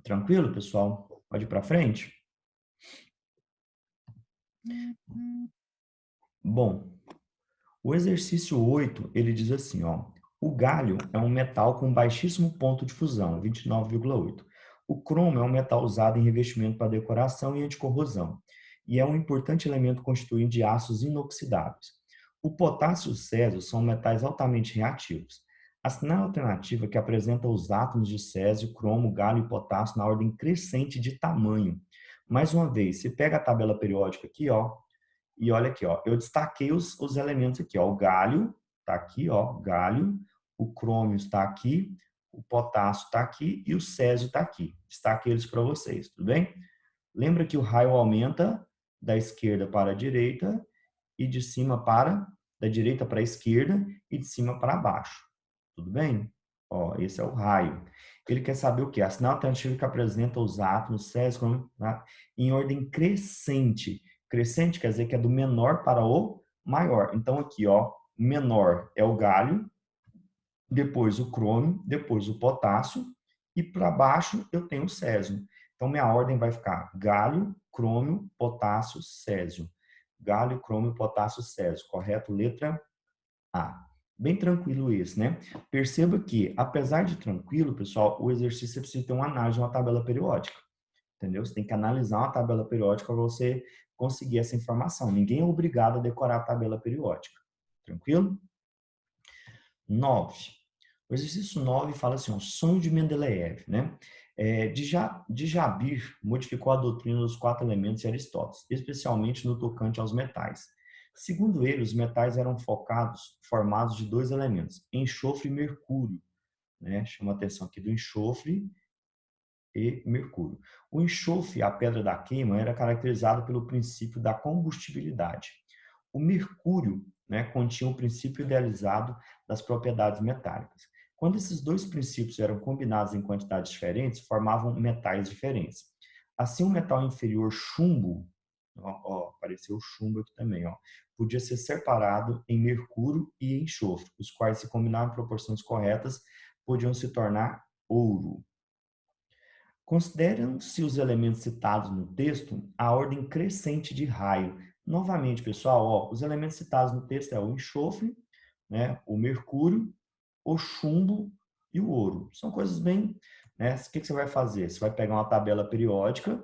Tranquilo, pessoal? Pode ir para frente? Bom, o exercício 8, ele diz assim, ó, o galho é um metal com baixíssimo ponto de fusão, 29,8. O cromo é um metal usado em revestimento para decoração e anticorrosão, e é um importante elemento constituinte de aços inoxidáveis. O potássio e o césio são metais altamente reativos. Assinale a alternativa que apresenta os átomos de césio, cromo, galho e potássio na ordem crescente de tamanho. Mais uma vez, você pega a tabela periódica aqui, ó, e olha aqui, ó, eu destaquei os elementos aqui, ó, o galho está aqui, ó, galho, o crômio está aqui, o potássio está aqui e o césio está aqui. Destaquei eles para vocês, tudo bem? Lembra que o raio aumenta da esquerda para a direita e de cima para da direita para a esquerda e de cima para baixo. Tudo bem? Ó, esse é o raio. Ele quer saber o quê? A sinal alternativa que apresenta os átomos, césio, né, em ordem crescente. Crescente quer dizer que é do menor para o maior. Então, aqui, ó, menor é o galho, depois o crômio, depois o potássio, e para baixo eu tenho o césio. Então, minha ordem vai ficar galho, crômio, potássio, césio. Galho, crômio, potássio, césio. Correto? Letra A. Bem tranquilo esse, né? Perceba que, apesar de tranquilo, pessoal, o exercício você precisa ter uma análise de uma tabela periódica. Entendeu? Você tem que analisar uma tabela periódica para você conseguir essa informação. Ninguém é obrigado a decorar a tabela periódica. Tranquilo? 9. O exercício 9 fala assim, ó, som de Mendeleev, né? Djabir modificou a doutrina dos 4 elementos de Aristóteles, especialmente no tocante aos metais. Segundo ele, os metais eram formados de 2 elementos, enxofre e mercúrio, né? Chama a atenção aqui do enxofre e mercúrio. O enxofre, a pedra da queima, era caracterizado pelo princípio da combustibilidade. O mercúrio, né, continha o princípio idealizado das propriedades metálicas. Quando esses dois princípios eram combinados em quantidades diferentes, formavam metais diferentes. Assim, o metal inferior chumbo, apareceu o chumbo aqui também, podia ser separado em mercúrio e enxofre, os quais, se combinados em proporções corretas, podiam se tornar ouro. Consideram-se os elementos citados no texto a ordem crescente de raio. Novamente, pessoal, os elementos citados no texto é o enxofre, né, o mercúrio, o chumbo e o ouro. São coisas bem, né? O que você vai fazer? Você vai pegar uma tabela periódica,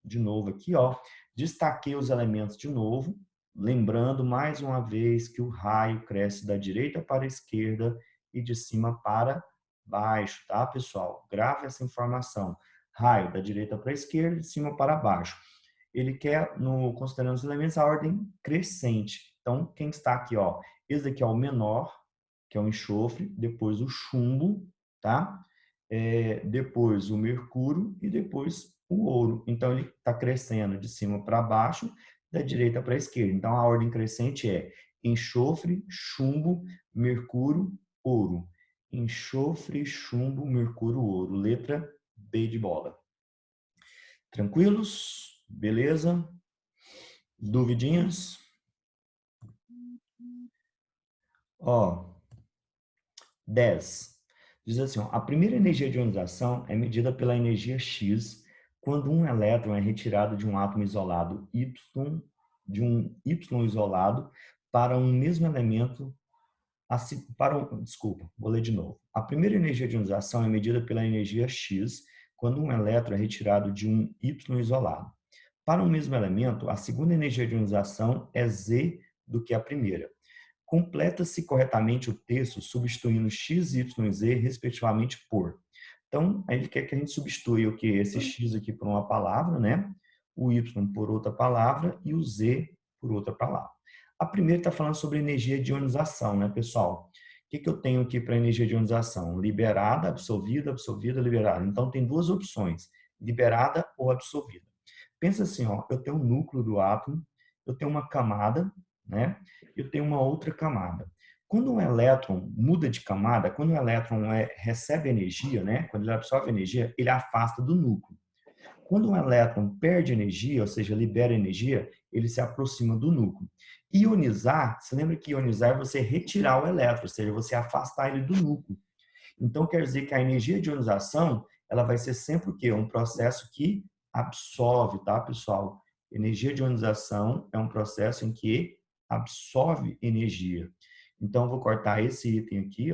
de novo aqui, destaquei os elementos de novo, lembrando mais uma vez que o raio cresce da direita para a esquerda e de cima para baixo, tá, pessoal? Grave essa informação. Raio da direita para a esquerda, de cima para baixo. Ele quer, considerando os elementos, a ordem crescente. Então, quem está aqui, esse daqui é o menor, que é o enxofre, depois o chumbo, tá? Depois o mercúrio e depois o ouro. Então, ele está crescendo de cima para baixo, da direita para a esquerda. Então, a ordem crescente é enxofre, chumbo, mercúrio, ouro. Enxofre, chumbo, mercúrio, ouro. Letra B de bola. Tranquilos? Beleza? Duvidinhas? 10. Diz assim, a primeira energia de ionização é medida pela energia X quando um elétron é retirado de um átomo isolado Y, de um Y isolado, para um mesmo elemento, vou ler de novo. A primeira energia de ionização é medida pela energia X quando um elétron é retirado de um Y isolado. Para um mesmo elemento, a segunda energia de ionização é Z do que a primeira. Completa-se corretamente o texto substituindo x, y e z, respectivamente, por. Então, ele quer que a gente substitua o quê? Esse x aqui por uma palavra, né? O y por outra palavra e o z por outra palavra. A primeira está falando sobre energia de ionização, né, pessoal? O que eu tenho aqui para energia de ionização? Liberada, absorvida, absorvida, liberada. Então, tem duas opções, liberada ou absorvida. Pensa assim, eu tenho um núcleo do átomo, eu tenho uma camada, né? Eu tenho uma outra camada. Quando um elétron muda de camada, quando o elétron recebe energia, né? Quando ele absorve energia, ele afasta do núcleo. Quando um elétron perde energia, ou seja, libera energia, ele se aproxima do núcleo. Ionizar, você lembra que ionizar é você retirar o elétron, ou seja, você afastar ele do núcleo. Então, quer dizer que a energia de ionização, ela vai ser sempre o quê? Um processo que absorve, tá, pessoal? Energia de ionização é um processo em que absorve energia. Então, vou cortar esse item aqui,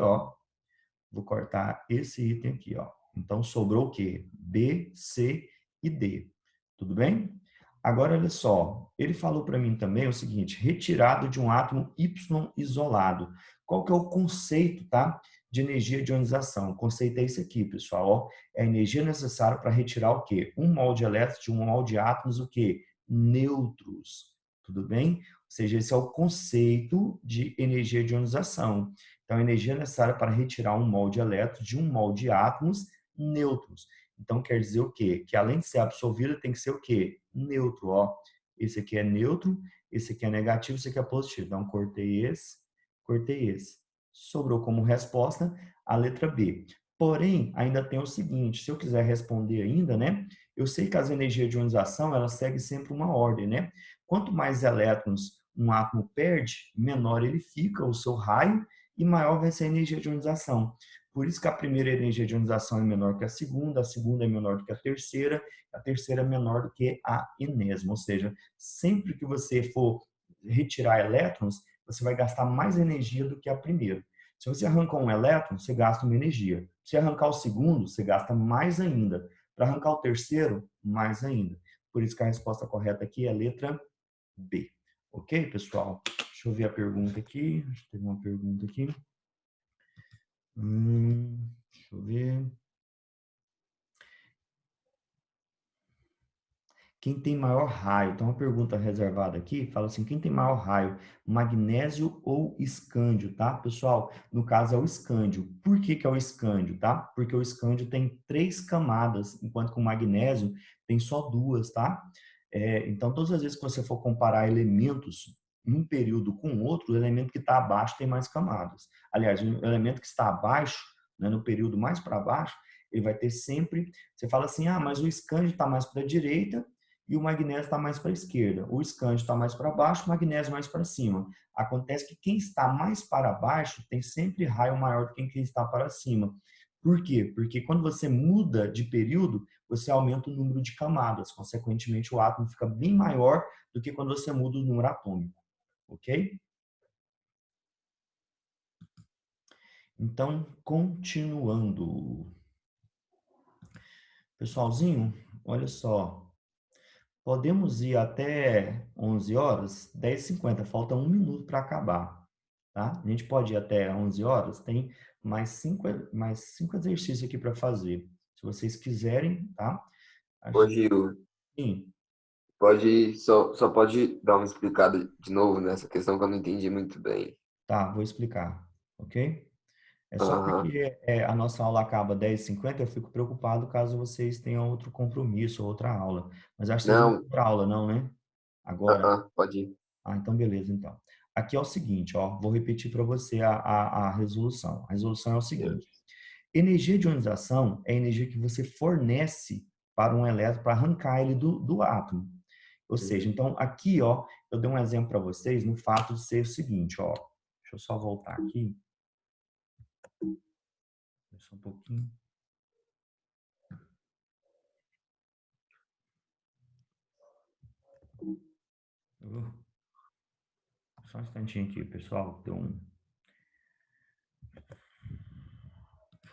Vou cortar esse item aqui, Então, sobrou o quê? B, C e D. Tudo bem? Agora, olha só. Ele falou para mim também o seguinte, retirado de um átomo Y isolado. Qual que é o conceito, tá? De energia de ionização. O conceito é esse aqui, pessoal. É a energia necessária para retirar o quê? Um mol de elétrons de um mol de átomos, o quê? Neutros. Tudo bem? Ou seja, esse é o conceito de energia de ionização. Então, a energia necessária para retirar um mol de elétrons de um mol de átomos neutros. Então, quer dizer o quê? Que além de ser absorvida, tem que ser o quê? Neutro, Esse aqui é neutro, esse aqui é negativo, esse aqui é positivo. Então, cortei esse, cortei esse. Sobrou como resposta a letra B. Porém, ainda tem o seguinte, se eu quiser responder ainda, né? Eu sei que as energias de ionização, elas seguem sempre uma ordem, né? Quanto mais elétrons um átomo perde, menor ele fica, o seu raio, e maior vai ser a energia de ionização. Por isso que a primeira energia de ionização é menor que a segunda é menor do que a terceira é menor do que a enésima. Ou seja, sempre que você for retirar elétrons, você vai gastar mais energia do que a primeira. Se você arrancar um elétron, você gasta uma energia. Se arrancar o segundo, você gasta mais ainda. Para arrancar o terceiro, mais ainda. Por isso que a resposta correta aqui é a letra B. Ok, pessoal? Deixa eu ver a pergunta aqui. Acho que teve uma pergunta aqui. Deixa eu ver. Quem tem maior raio? Então, uma pergunta reservada aqui, fala assim, quem tem maior raio? Magnésio ou escândio, tá? Pessoal, no caso é o escândio. Por que é o escândio, tá? Porque o escândio tem 3 camadas, enquanto que o magnésio tem só 2, tá? Então, todas as vezes que você for comparar elementos num período com outro, o elemento que está abaixo tem mais camadas. Aliás, o elemento que está abaixo, né, no período mais para baixo, Ele vai ter sempre, você fala assim, ah, mas o escândio está mais para a direita e o magnésio está mais para a esquerda. O escândio está mais para baixo, o magnésio mais para cima. Acontece que quem está mais para baixo tem sempre raio maior do que quem está para cima. Por quê? Porque quando você muda de período, você aumenta o número de camadas. Consequentemente, o átomo fica bem maior do que quando você muda o número atômico. Ok? Então, continuando. Pessoalzinho, olha só. Podemos ir até 11 horas, 10h50, falta 1 minuto para acabar, tá? A gente pode ir até 11 horas, tem mais cinco exercícios aqui para fazer. Se vocês quiserem, tá?
Ô,
Acho
Gil,
que sim.
só pode dar uma explicada de novo nessa questão que eu não entendi muito bem.
Tá, vou explicar, ok? É só
Aham.
porque a nossa aula acaba 10h50, eu fico preocupado caso vocês tenham outro compromisso, outra aula. Mas acho que vocês não têm
Não,
outra aula, não, né? Agora.
pode ir.
Ah, então beleza, então. Aqui é o seguinte, ó, vou repetir para você a resolução. A resolução é o seguinte: energia de ionização é a energia que você fornece para um elétron para arrancar ele do átomo. Ou seja,
Uhum.
então aqui, ó, eu dei um exemplo para vocês no fato de ser o seguinte, ó. Deixa eu só voltar aqui. Só um pouquinho. Uh, Só um instantinho aqui, pessoal. Deixa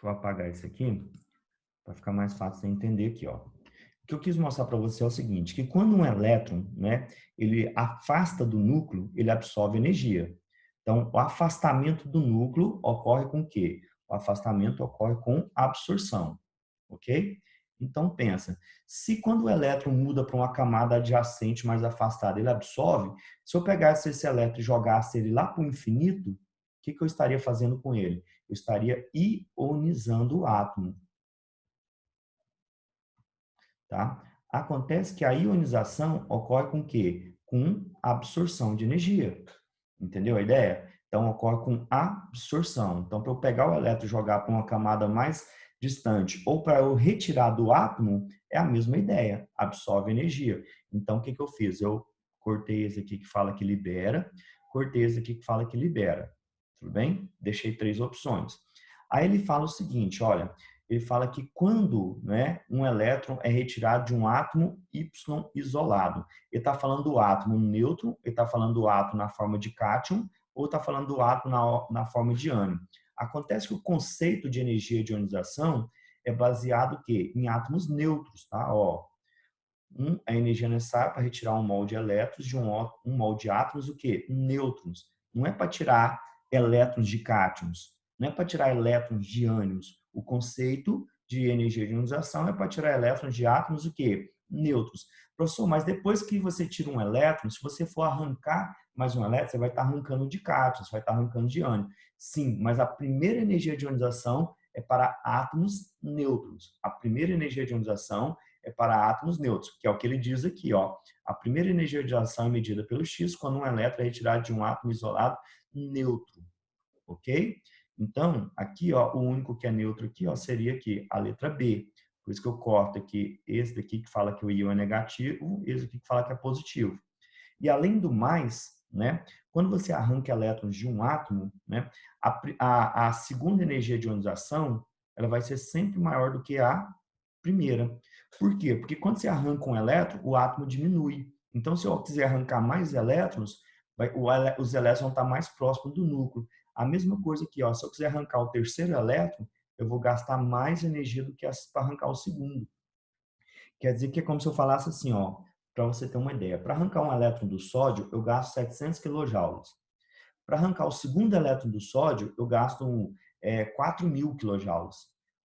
eu apagar isso aqui para ficar mais fácil de entender aqui, ó. O que eu quis mostrar para você é o seguinte, que quando um elétron, né, ele afasta do núcleo, ele absorve energia. Então, o afastamento do núcleo ocorre com o quê? O afastamento ocorre com absorção, ok? Então, pensa, se quando o elétron muda para uma camada adjacente mais afastada, ele absorve, se eu pegasse esse elétron e jogasse ele lá para o infinito, o que eu estaria fazendo com ele? Eu estaria ionizando o átomo. Tá? Acontece que a ionização ocorre com o quê? Com absorção de energia. Entendeu a ideia? Então, ocorre com absorção. Então, para eu pegar o elétron e jogar para uma camada mais distante ou para eu retirar do átomo, é a mesma ideia, absorve energia. Então, o que eu fiz? Eu cortei esse aqui que fala que libera, cortei esse aqui que fala que libera. Tudo bem? Deixei 3 opções. Aí ele fala o seguinte, olha, ele fala que quando, né, um elétron é retirado de um átomo Y isolado, ele está falando do átomo neutro, ele está falando do átomo na forma de cátion, ou está falando do átomo na forma de ânion. Acontece que o conceito de energia de ionização é baseado que em átomos neutros, tá? Ó, a energia necessária para retirar um mol de elétrons de um mol de átomos, o quê? Nêutrons. Não é para tirar elétrons de cátions, não é para tirar elétrons de ânions. O conceito de energia de ionização é para tirar elétrons de átomos, o quê? Nêutrons. Professor, mas depois que você tira um elétron, se você for arrancar mais um elétron, você vai estar arrancando de cátions, vai estar arrancando de ânion. Sim, mas a primeira energia de ionização é para átomos nêutrons. A primeira energia de ionização é para átomos neutros, que é o que ele diz aqui, ó. A primeira energia de ação é medida pelo X quando um elétron é retirado de um átomo isolado neutro, ok? Então, aqui, ó, o único que é neutro aqui, ó, seria aqui a letra B. Por isso que eu corto aqui esse daqui que fala que o íon é negativo, esse aqui que fala que é positivo. E além do mais, né, quando você arranca elétrons de um átomo, né, a segunda energia de ionização, ela vai ser sempre maior do que a primeira. Por quê? Porque quando você arranca um elétron, o átomo diminui. Então, se eu quiser arrancar mais elétrons, os elétrons vão estar mais próximos do núcleo. A mesma coisa aqui, ó, se eu quiser arrancar o terceiro elétron, eu vou gastar mais energia do que para arrancar o segundo. Quer dizer que é como se eu falasse assim, ó, para você ter uma ideia. Para arrancar um elétron do sódio, eu gasto 700 kJ. Para arrancar o segundo elétron do sódio, eu gasto 4.000 kJ.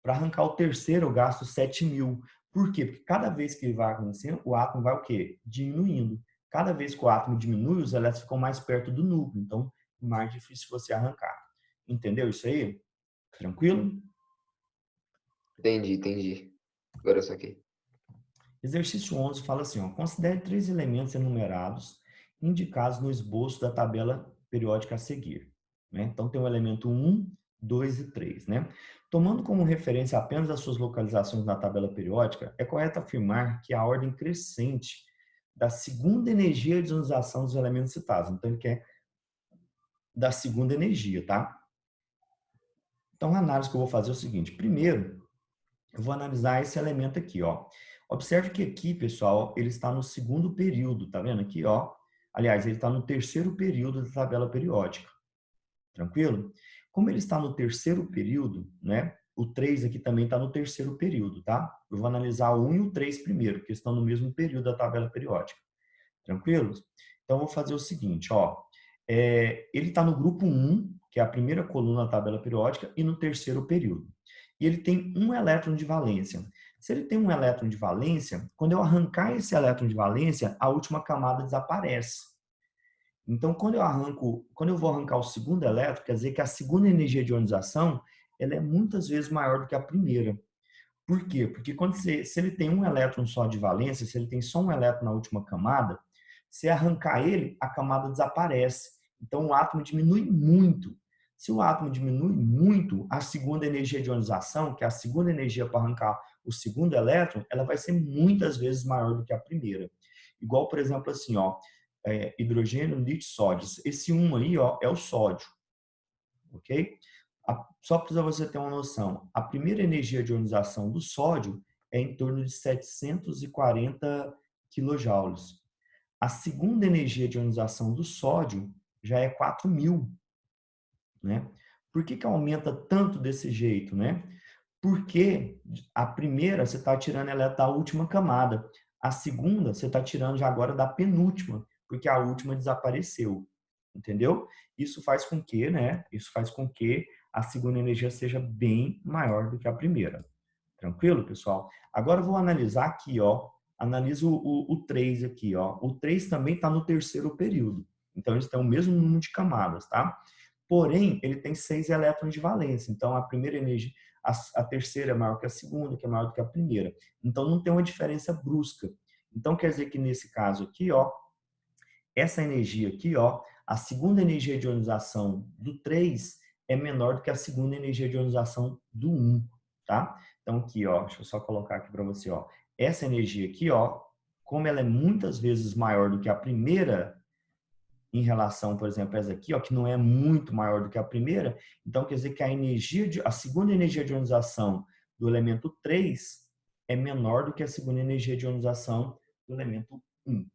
Para arrancar o terceiro, eu gasto 7.000. Por quê? Porque cada vez que vai acontecendo, o átomo vai o quê? Diminuindo. Cada vez que o átomo diminui, os elétrons ficam mais perto do núcleo. Então, mais difícil você arrancar. Entendeu isso aí? Tranquilo?
Entendi. Agora eu saquei.
Exercício 11 fala assim, ó, considere 3 elementos enumerados indicados no esboço da tabela periódica a seguir. Né? Então, tem o elemento 1, 2 e 3, né? Tomando como referência apenas as suas localizações na tabela periódica, é correto afirmar que a ordem crescente da segunda energia de ionização dos elementos citados. Então, ele quer da segunda energia, tá? Então, a análise que eu vou fazer é o seguinte. Primeiro, eu vou analisar esse elemento aqui, ó. Observe que aqui, pessoal, ele está no segundo período, tá vendo aqui, ó? Aliás, ele está no terceiro período da tabela periódica. Tranquilo? Como ele está no terceiro período, né? O 3 aqui também está no terceiro período, tá? Eu vou analisar o 1 e o 3 primeiro, porque estão no mesmo período da tabela periódica. Tranquilos? Então, eu vou fazer o seguinte, ó. Ele está no grupo 1, que é a primeira coluna da tabela periódica, e no terceiro período. E ele tem um elétron de valência. Se ele tem um elétron de valência, quando eu arrancar esse elétron de valência, a última camada desaparece. Então, quando eu vou arrancar o segundo elétron, quer dizer que a segunda energia de ionização, ela é muitas vezes maior do que a primeira. Por quê? Porque se ele tem um elétron só de valência, se ele tem só um elétron na última camada, se arrancar ele, a camada desaparece. Então, o átomo diminui muito. Se o átomo diminui muito, a segunda energia de ionização, que é a segunda energia para arrancar o segundo elétron, ela vai ser muitas vezes maior do que a primeira. Igual, por exemplo, assim, ó, hidrogênio, lítio, sódio. Esse 1 aí, ó, é o sódio, ok? Só para você ter uma noção, a primeira energia de ionização do sódio é em torno de 740 quilojoules. A segunda energia de ionização do sódio já é 4.000, né? Por que aumenta tanto desse jeito, né? Porque a primeira você está tirando ela da última camada. A segunda você está tirando já agora da penúltima, porque a última desapareceu. Entendeu? Isso faz com que, né? Isso faz com que a segunda energia seja bem maior do que a primeira. Tranquilo, pessoal? Agora eu vou analisar aqui, ó. Analiso o 3 aqui, ó. O 3 também está no terceiro período. Então, eles têm o mesmo número de camadas, tá? Porém, ele tem 6 elétrons de valência. Então, a primeira energia, a terceira é maior que a segunda, que é maior do que a primeira. Então, não tem uma diferença brusca. Então, quer dizer que nesse caso aqui, ó, essa energia aqui, ó, a segunda energia de ionização do 3 é menor do que a segunda energia de ionização do 1, tá? Então, aqui, ó, deixa eu só colocar aqui para você, ó. Essa energia aqui, ó, como ela é muitas vezes maior do que a primeira, em relação, por exemplo, a essa aqui, ó, que não é muito maior do que a primeira, então quer dizer que a segunda energia de ionização do elemento 3 é menor do que a segunda energia de ionização do elemento 1.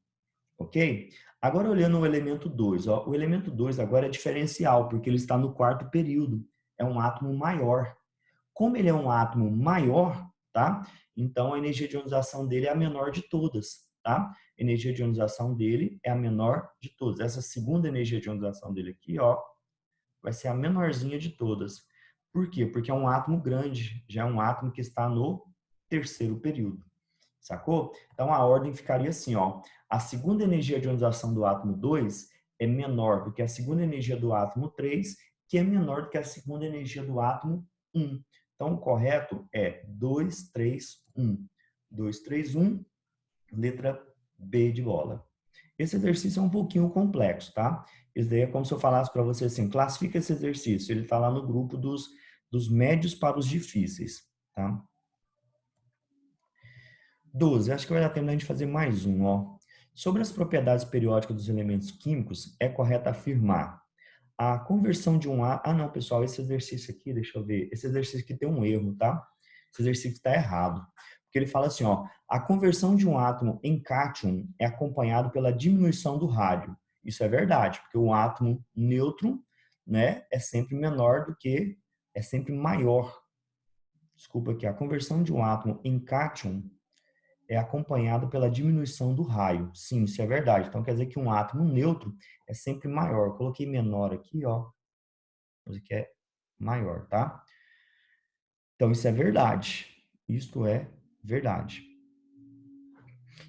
Ok? Agora, olhando o elemento 2, ó, o elemento 2 agora é diferencial, porque ele está no quarto período. É um átomo maior. Como ele é um átomo maior, tá? Então, a energia de ionização dele é a menor de todas, tá? A energia de ionização dele é a menor de todas. Essa segunda energia de ionização dele aqui, ó, vai ser a menorzinha de todas. Por quê? Porque é um átomo grande, já é um átomo que está no terceiro período. Sacou? Então, a ordem ficaria assim, ó. A segunda energia de ionização do átomo 2 é menor do que a segunda energia do átomo 3, que é menor do que a segunda energia do átomo 1. Então, o correto é 2, 3, 1. 2, 3, 1, letra B de bola. Esse exercício é um pouquinho complexo, tá? Isso daí é como se eu falasse para você assim, classifica esse exercício. Ele está lá no grupo dos médios para os difíceis, tá? 12. Acho que vai dar tempo da gente fazer mais um, ó. Sobre as propriedades periódicas dos elementos químicos, é correto afirmar a conversão de um átomo... Ah, não, pessoal, esse exercício aqui, deixa eu ver. Esse exercício aqui tem um erro, tá? Esse exercício está errado. Porque ele fala assim, ó, a conversão de um átomo em cátion é acompanhado pela diminuição do rádio. Isso é verdade, porque o átomo nêutron, né, é sempre menor do que, é sempre maior. Desculpa aqui, a conversão de um átomo em cátion é acompanhado pela diminuição do raio. Sim, isso é verdade. Então, quer dizer que um átomo neutro é sempre maior. Eu coloquei menor aqui, ó. Mas aqui é maior, tá? Então, isso é verdade. Isto é verdade.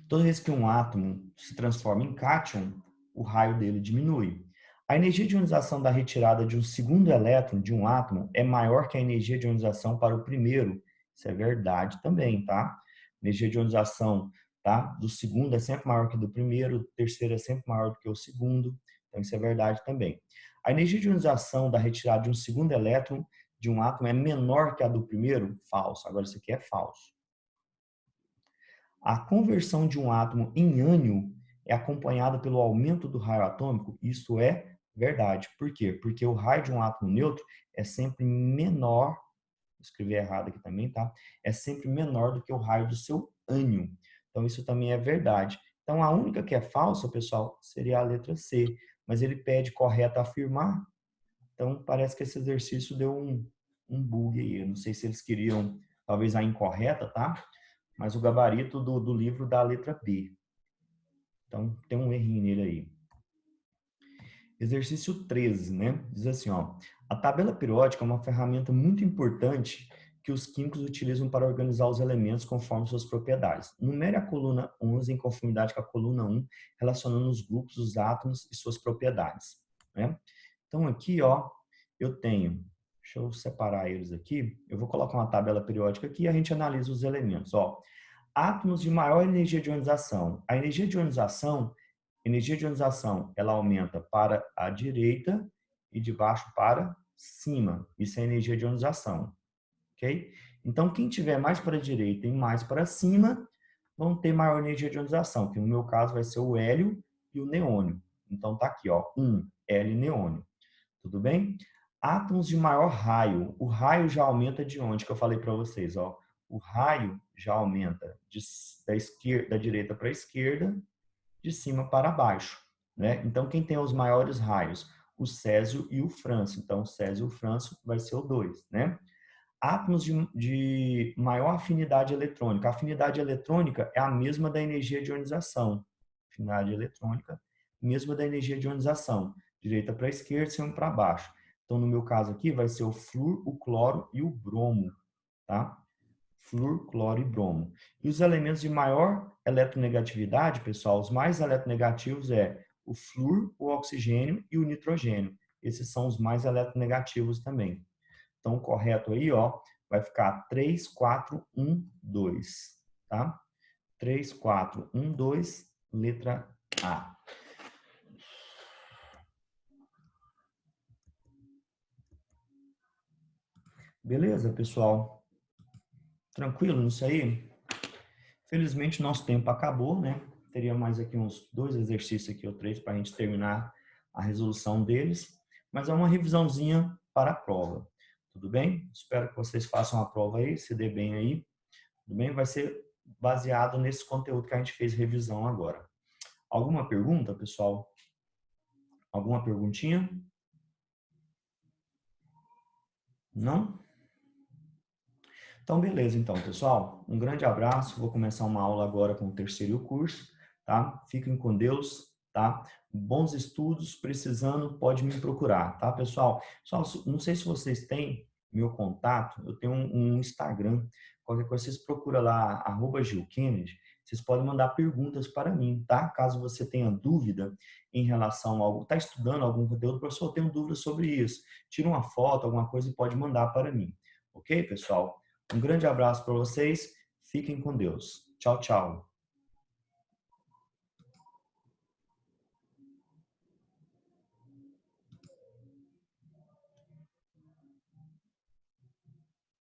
Toda vez que um átomo se transforma em cátion, o raio dele diminui. A energia de ionização da retirada de um segundo elétron de um átomo é maior que a energia de ionização para o primeiro. Isso é verdade também, tá? A energia de ionização, tá, do segundo é sempre maior que do primeiro, o terceiro é sempre maior do que o segundo. Então, isso é verdade também. A energia de ionização da retirada de um segundo elétron de um átomo é menor que a do primeiro? Falso. Agora, isso aqui é falso. A conversão de um átomo em ânion é acompanhada pelo aumento do raio atômico? Isso é verdade. Por quê? Porque o raio de um átomo neutro é sempre menor, vou escrever errado aqui também, tá? É sempre menor do que o raio do seu ânion. Então, isso também é verdade. Então, a única que é falsa, pessoal, seria a letra C. Mas ele pede correto afirmar. Então, parece que esse exercício deu um bug aí. Eu não sei se eles queriam, talvez, a incorreta, tá? Mas o gabarito do livro dá a letra B. Então, tem um errinho nele aí. Exercício 13, né? Diz assim, ó. A tabela periódica é uma ferramenta muito importante que os químicos utilizam para organizar os elementos conforme suas propriedades. Numere a coluna 11 em conformidade com a coluna 1, relacionando os grupos, os átomos e suas propriedades, né? Então, aqui, ó, eu tenho... Deixa eu separar eles aqui. Eu vou colocar uma tabela periódica aqui e a gente analisa os elementos, ó. Átomos de maior energia de ionização. A energia de ionização, ela aumenta para a direita e de baixo para cima. Isso é energia de ionização, ok? Então, quem tiver mais para a direita e mais para cima, vão ter maior energia de ionização, que no meu caso vai ser o hélio e o neônio. Então, tá aqui, ó, hélio e neônio. Tudo bem? Átomos de maior raio. O raio já aumenta de onde? Que eu falei para vocês, ó. O raio já aumenta da direita para a esquerda, de cima para baixo, né? Então, quem tem os maiores raios? O césio e o frâncio. Então, o césio e o frâncio vai ser o 2, né? Átomos de maior afinidade eletrônica. A afinidade eletrônica é a mesma da energia de ionização. Afinidade eletrônica, mesma da energia de ionização. Direita para a esquerda, cima para baixo. Então, no meu caso aqui, vai ser o flúor, o cloro e o bromo, tá? Flúor, cloro e bromo. E os elementos de maior eletronegatividade, pessoal, os mais eletronegativos é o flúor, o oxigênio e o nitrogênio. Esses são os mais eletronegativos também. Então, o correto aí, ó, vai ficar 3, 4, 1, 2, tá? 3, 4, 1, 2, letra A. Beleza, pessoal? Tranquilo nisso aí? Felizmente, nosso tempo acabou, né? Teria mais aqui uns 2 exercícios aqui ou 3 para a gente terminar a resolução deles. Mas é uma revisãozinha para a prova. Tudo bem? Espero que vocês façam a prova aí, se dê bem aí. Tudo bem? Vai ser baseado nesse conteúdo que a gente fez revisão agora. Alguma pergunta, pessoal? Alguma perguntinha? Não? Então, beleza, então, pessoal. Um grande abraço. Vou começar uma aula agora com o terceiro curso, tá? Fiquem com Deus, tá? Bons estudos. Precisando, pode me procurar, tá, pessoal? Pessoal, não sei se vocês têm meu contato. Eu tenho um Instagram. Qualquer coisa, vocês procuram lá, @GilKennedy. Vocês podem mandar perguntas para mim, tá? Caso você tenha dúvida em relação a algo, está estudando algum conteúdo, professor, eu tenho dúvida sobre isso. Tira uma foto, alguma coisa e pode mandar para mim. Ok, pessoal? Um grande abraço para vocês. Fiquem com Deus. Tchau, tchau.